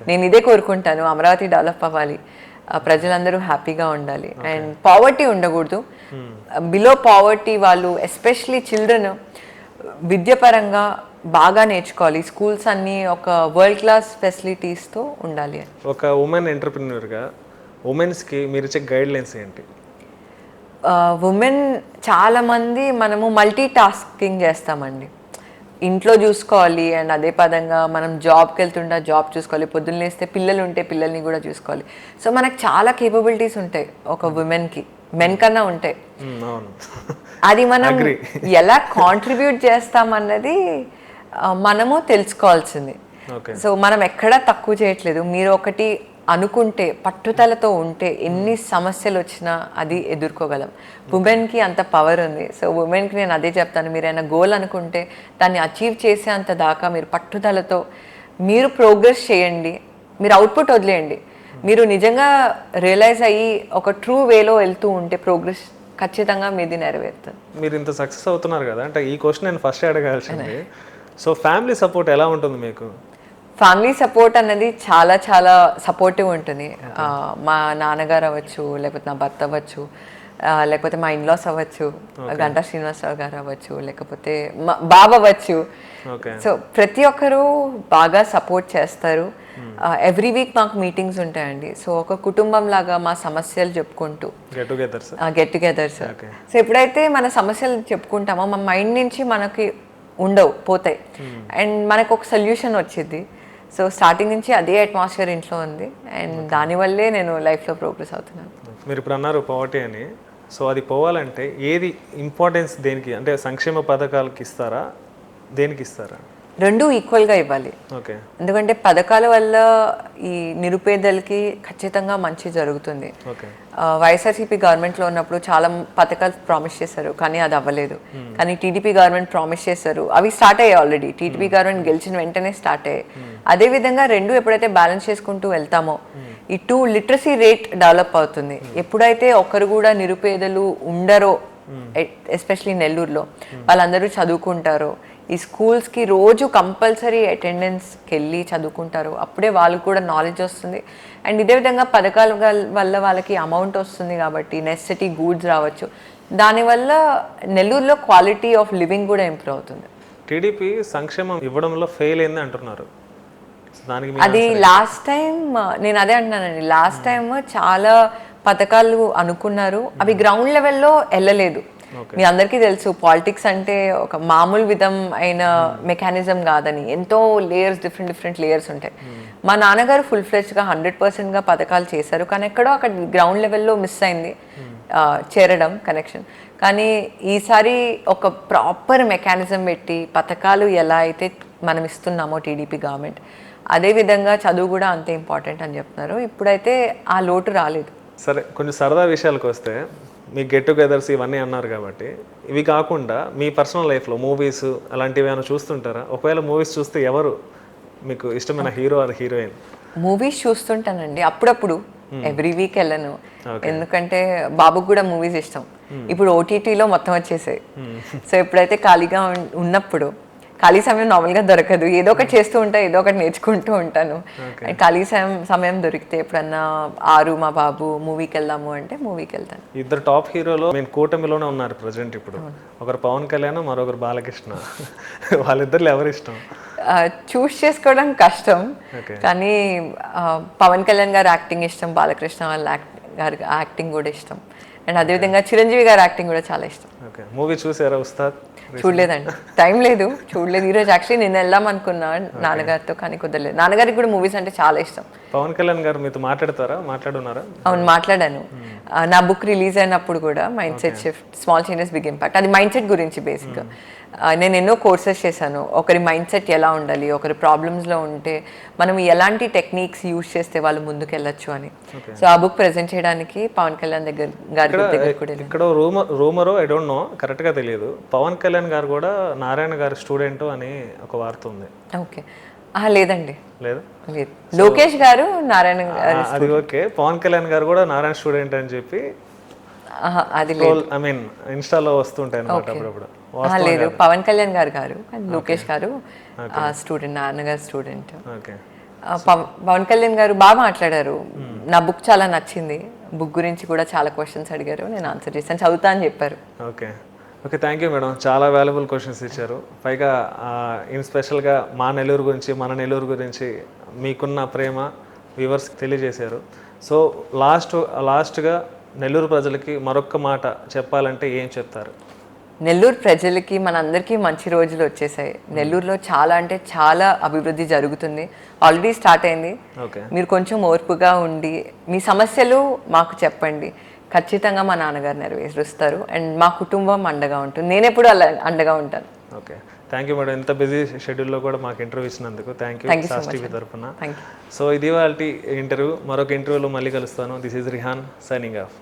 నేను ఇదే కోరుకుంటాను, అమరావతి డెవలప్ అవ్వాలి, ప్రజలందరూ హ్యాపీగా ఉండాలి, అండ్ పావర్టీ ఉండకూడదు. బిలో పావర్టీ వాళ్ళు ఎస్పెషలీ చిల్డ్రన్ విద్యపరంగా బాగా నేర్చుకోవాలి. స్కూల్స్ అన్నీ ఒక వరల్డ్ క్లాస్ ఫెసిలిటీస్తో ఉండాలి. ఒక ఉమెన్ ఎంటర్ప్రిన్యూర్గా ఉమెన్స్కి మీరు ఇచ్చే గైడ్ లైన్స్ ఏంటి? ఉమెన్ చాలామంది మనము మల్టీ టాస్కింగ్ చేస్తామండి. ఇంట్లో చూసుకోవాలి అండ్ అదే పదంగా మనం జాబ్కి వెళ్తుంటే జాబ్ చూసుకోవాలి, పొద్దున్న లేస్తే పిల్లలు ఉంటే పిల్లల్ని కూడా చూసుకోవాలి. సో మనకు చాలా కేపబిలిటీస్ ఉంటాయి ఒక ఉమెన్కి, మెన్ కన్నా ఉంటాయి. అది మనం ఎలా కాంట్రిబ్యూట్ చేస్తామన్నది మనము తెలుసుకోవాల్సింది. సో మనం ఎక్కడా తక్కువ చేయట్లేదు. మీరు ఒకటి అనుకుంటే, పట్టుదలతో ఉంటే ఎన్ని సమస్యలు వచ్చినా అది ఎదుర్కోగలం. ఉమెన్కి అంత పవర్ ఉంది. సో ఉమెన్కి నేను అదే చెప్తాను, మీరు ఏమైనా గోల్ అనుకుంటే దాన్ని అచీవ్ చేసే అంత దాకా మీరు పట్టుదలతో మీరు ప్రోగ్రెస్ చేయండి. మీరు అవుట్పుట్ వదిలేయండి. మీరు నిజంగా రియలైజ్ అయ్యి ఒక ట్రూ వేలో వెళ్తూ ఉంటే ప్రోగ్రెస్ ఖచ్చితంగా మీది నెరవేరుతుంది. మీరు ఇంత సక్సెస్ అవుతున్నారు కదా, అంటే ఈ క్వశ్చన్ నేను ఫస్ట్ అడగాల్సింది. సో ఫ్యామిలీ సపోర్ట్ ఎలా ఉంటుంది మీకు? ఫ్యామిలీ సపోర్ట్ అనేది చాలా చాలా సపోర్టివ్ ఉంటుంది. మా నాన్నగారు అవ్వచ్చు, లేకపోతే నా భర్త అవ్వచ్చు, లేకపోతే మా ఇన్లాస్ అవ్వచ్చు, గంటా శ్రీనివాసరావు గారు అవ్వచ్చు, లేకపోతే మా బాబు అవ్వచ్చు. సో ప్రతి ఒక్కరూ బాగా సపోర్ట్ చేస్తారు. ఎవ్రీ వీక్ మాకు మీటింగ్స్ ఉంటాయండి. సో ఒక కుటుంబం లాగా మా సమస్యలు చెప్పుకుంటూ గెట్ టుగెదర్స్. సో ఎప్పుడైతే మన సమస్యలు చెప్పుకుంటామో మా మైండ్ నుంచి మనకి ఉండవు, పోతాయి, అండ్ మనకు ఒక సొల్యూషన్ వచ్చింది. సో స్టార్టింగ్ నుంచి అదే అట్మాస్ఫియర్ ఇంట్లో ఉంది, అండ్ దానివల్లే నేను లైఫ్లో ప్రోగ్రెస్ అవుతున్నాను. మీరు ఇప్పుడు అన్నారు పవర్టీ అని. సో అది పోవాలంటే ఏది ఇంపార్టెన్స్ దేనికి, అంటే సంక్షేమ పథకాలకి ఇస్తారా, దేనికి ఇస్తారా? రెండు ఈక్వల్గా ఇవ్వాలి. ఓకే. ఎందుకంటే పథకాల వల్ల ఈ నిరుపేదలకి ఖచ్చితంగా మంచి జరుగుతుంది. వైఎస్ఆర్సీపీ గవర్నమెంట్లో ఉన్నప్పుడు చాలా పథకాలు ప్రామిస్ చేశారు, కానీ అది అవ్వలేదు. కానీ టీడీపీ గవర్నమెంట్ ప్రామిస్ చేశారు, అవి స్టార్ట్ అయ్యాయి ఆల్రెడీ. టీడీపీ గవర్నమెంట్ గెలిచిన వెంటనే స్టార్ట్ అయ్యాయి. అదేవిధంగా రెండు ఎప్పుడైతే బ్యాలెన్స్ చేసుకుంటూ వెళ్తామో ఇటు లిటరసీ రేట్ డెవలప్ అవుతుంది. ఎప్పుడైతే ఒకరు కూడా నిరుపేదలు ఉండరో, ఎస్పెషలీ నెల్లూరులో వాళ్ళందరూ చదువుకుంటారో, ఈ స్కూల్స్కి రోజు కంపల్సరీ అటెండెన్స్కి వెళ్ళి చదువుకుంటారు, అప్పుడే వాళ్ళకి కూడా నాలెడ్జ్ వస్తుంది. అండ్ ఇదే విధంగా పథకాల వల్ల వాళ్ళకి అమౌంట్ వస్తుంది కాబట్టి నెసెసిటీ గూడ్స్ రావచ్చు. దానివల్ల నెల్లూరులో క్వాలిటీ ఆఫ్ లివింగ్ కూడా ఇంప్రూవ్ అవుతుంది. టీడీపీ సంక్షేమం ఇవ్వడంలో ఫెయిల్ అయింది అంటున్నారు. అది లాస్ట్ టైం నేను అదే అంటున్నానండి, లాస్ట్ టైం చాలా పథకాలు అనుకున్నారు, అవి గ్రౌండ్ లెవెల్లో వెళ్ళలేదు. మీ అందరికీ తెలుసు పాలిటిక్స్ అంటే ఒక మామూలు విధం అయిన మెకానిజం కాదని, ఎంతో లేయర్స్, డిఫరెంట్ లేయర్స్ ఉంటాయి. మా నాన్నగారు ఫుల్ ఫ్లెడ్జ్గా 100%గా పథకాలు చేశారు, కానీ ఎక్కడో అక్కడ గ్రౌండ్ లెవెల్లో మిస్ అయింది చేరడం కనెక్షన్. కానీ ఈసారి ఒక ప్రాపర్ మెకానిజం పెట్టి పథకాలు ఎలా అయితే మనం ఇస్తున్నామో టీడీపీ గవర్నమెంట్, అదేవిధంగా చదువు కూడా అంతే ఇంపార్టెంట్ అని చెప్తున్నారు. ఇప్పుడైతే ఆ లోటు రాలేదు. సరే, కొంచెం సరదా విషయాలకు వస్తే, మీ గెట్ టుగెదర్స్ ఇవన్నీ అన్నారు కాబట్టి, ఇవి కాకుండా మీ పర్సనల్ లైఫ్లో మూవీస్ అలాంటివి ఏమైనా చూస్తుంటారా? ఒకవేళ మూవీస్ చూస్తే ఎవరు మీకు ఇష్టమైన హీరో ఆర్ హీరోయిన్? మూవీస్ చూస్తుంటానండి అప్పుడప్పుడు, ఎవ్రీ వీక్ వెళ్ళను, ఎందుకంటే బాబుకి కూడా మూవీస్ ఇష్టం. ఇప్పుడు ఓటీటీలో మొత్తం వచ్చేసాయి. సో ఎప్పుడైతే ఖాళీగా ఉన్నప్పుడు, ఖాళీ సమయం నార్మల్గా దొరకదు, ఏదో ఒకటి చేస్తూ ఉంటా, ఏదో ఒకటి నేర్చుకుంటూ ఉంటాను. ఖాళీ సమయం దొరికితే ఎప్పుడన్నా మా బాబు మూవీకి వెళ్దాము అంటే మూవీకి వెళ్తాను. ఇద్దరు టాప్ హీరోలు నేను కూటమిలోనే ఉన్నారు ప్రజెంట్ ఇప్పుడు, ఒకరు పవన్ కళ్యాణ్, మరొకరు బాలకృష్ణ. వాళ్ళిద్దరు ఎవరు ఇష్టం? చూస్ చేసుకోవడం కష్టం, కానీ పవన్ కళ్యాణ్ గారు యాక్టింగ్ ఇష్టం, బాలకృష్ణ వాళ్ళ గారి యాక్టింగ్ కూడా ఇష్టం, అండ్ అదేవిధంగా చిరంజీవి గారి యాక్టింగ్ కూడా చాలా ఇష్టం. మూవీ చూసారా ఉస్తాద్? చూడలేదండి, టైం లేదు, చూడలేదు. ఈరోజు యాక్చువల్లీ నేను వెళ్దాం అనుకున్నా నాన్నగారితో, కానీ కుదరలేదు. నాన్నగారికి కూడా మూవీస్ అంటే చాలా ఇష్టం. పవన్ కళ్యాణ్ గారు మీతో మాట్లాడున్నారా? అవును, మాట్లాడాను. నా బుక్ రిలీజ్ అయినప్పుడు కూడా mind set shift, small changes big impact, అది మైండ్ సెట్ గురించి బేసిక్గా. నేను ఎన్నో కోర్సెస్ చేశాను. ఒకరి మైండ్ సెట్ ఎలా ఉండాలి, ఒకరి ప్రాబ్లమ్స్లో ఉంటే మనం ఎలాంటి టెక్నిక్స్ యూజ్ చేస్తే వాళ్ళు ముందుకు వెళ్ళొచ్చు అని. సో ఆ బుక్ ప్రజెంట్ చేయడానికి పవన్ కళ్యాణ్ గారి దగ్గర కూడా వెళ్ళాను. ఇక్కడ రూమరో ఐ డోంట్ నో, కరెక్ట్గా తెలియదు, పవన్ కళ్యాణ్ గారు కూడా నారాయణ గారి స్టూడెంట్ అని ఒక వార్త ఉంది. ఓకే, లేదండి, లేదు. లోకేష్ గారు నారాయణ గారు. అది ఓకే, పవన్ కళ్యాణ్ గారు కూడా నారాయణ స్టూడెంట్ అని చెప్పి అది ఐ మీన్ ఇన్స్టాలో వస్తుంటాయి అన్నమాట అప్పుడప్పుడు. లేదు, పవన్ కళ్యాణ్ గారు కానీ లోకేష్ గారు స్టూడెంట్, నాన్నగారు స్టూడెంట్. ఓకే. పవన్ కళ్యాణ్ గారు బాగా మాట్లాడారు. నా బుక్ చాలా నచ్చింది. బుక్ గురించి కూడా చాలా క్వశ్చన్స్ అడిగారు, నేను ఆన్సర్ చేశాను, చదువుతా అని చెప్పారు. Okay okay, thank you madam, చాలా వాల్యుబుల్ క్వశ్చన్స్ ఇచ్చారు. పైగా ఇన్ స్పెషల్గా మా నెల్లూరు గురించి, మన నెల్లూరు గురించి మీకున్న ప్రేమ వ్యూవర్స్కి తెలియజేశారు. సో లాస్ట్గా నెల్లూరు ప్రజలకి మరొక్క మాట చెప్పాలంటే ఏం చెప్తారు? నెల్లూరు ప్రజలకి, మనందరికీ మంచి రోజులు వచ్చేసాయి. నెల్లూరులో చాలా అంటే చాలా అభివృద్ధి జరుగుతుంది, ఆల్రెడీ స్టార్ట్ అయింది. ఓకే. మీరు కొంచెం ఓర్పుగా ఉండి మీ సమస్యలు మాకు చెప్పండి, ఖచ్చితంగా మా నాన్నగారు నెరవేరుస్తారు. అండ్ మా కుటుంబం అండగా ఉంటుంది, నేను ఎప్పుడు అలా అండగా ఉంటాను. ఓకే, థ్యాంక్ యూ మేడం, ఇంత బిజీ షెడ్యూల్లో కూడా మాకు ఇంటర్వ్యూ ఇచ్చినందుకు థ్యాంక్ యూ సాస్ టీవీ తరఫున. సో ఇది వాళ్ళ ఇంటర్వ్యూ, మరొక ఇంటర్వ్యూలో మళ్ళీ కలుస్తాను. This is Rehan signing off.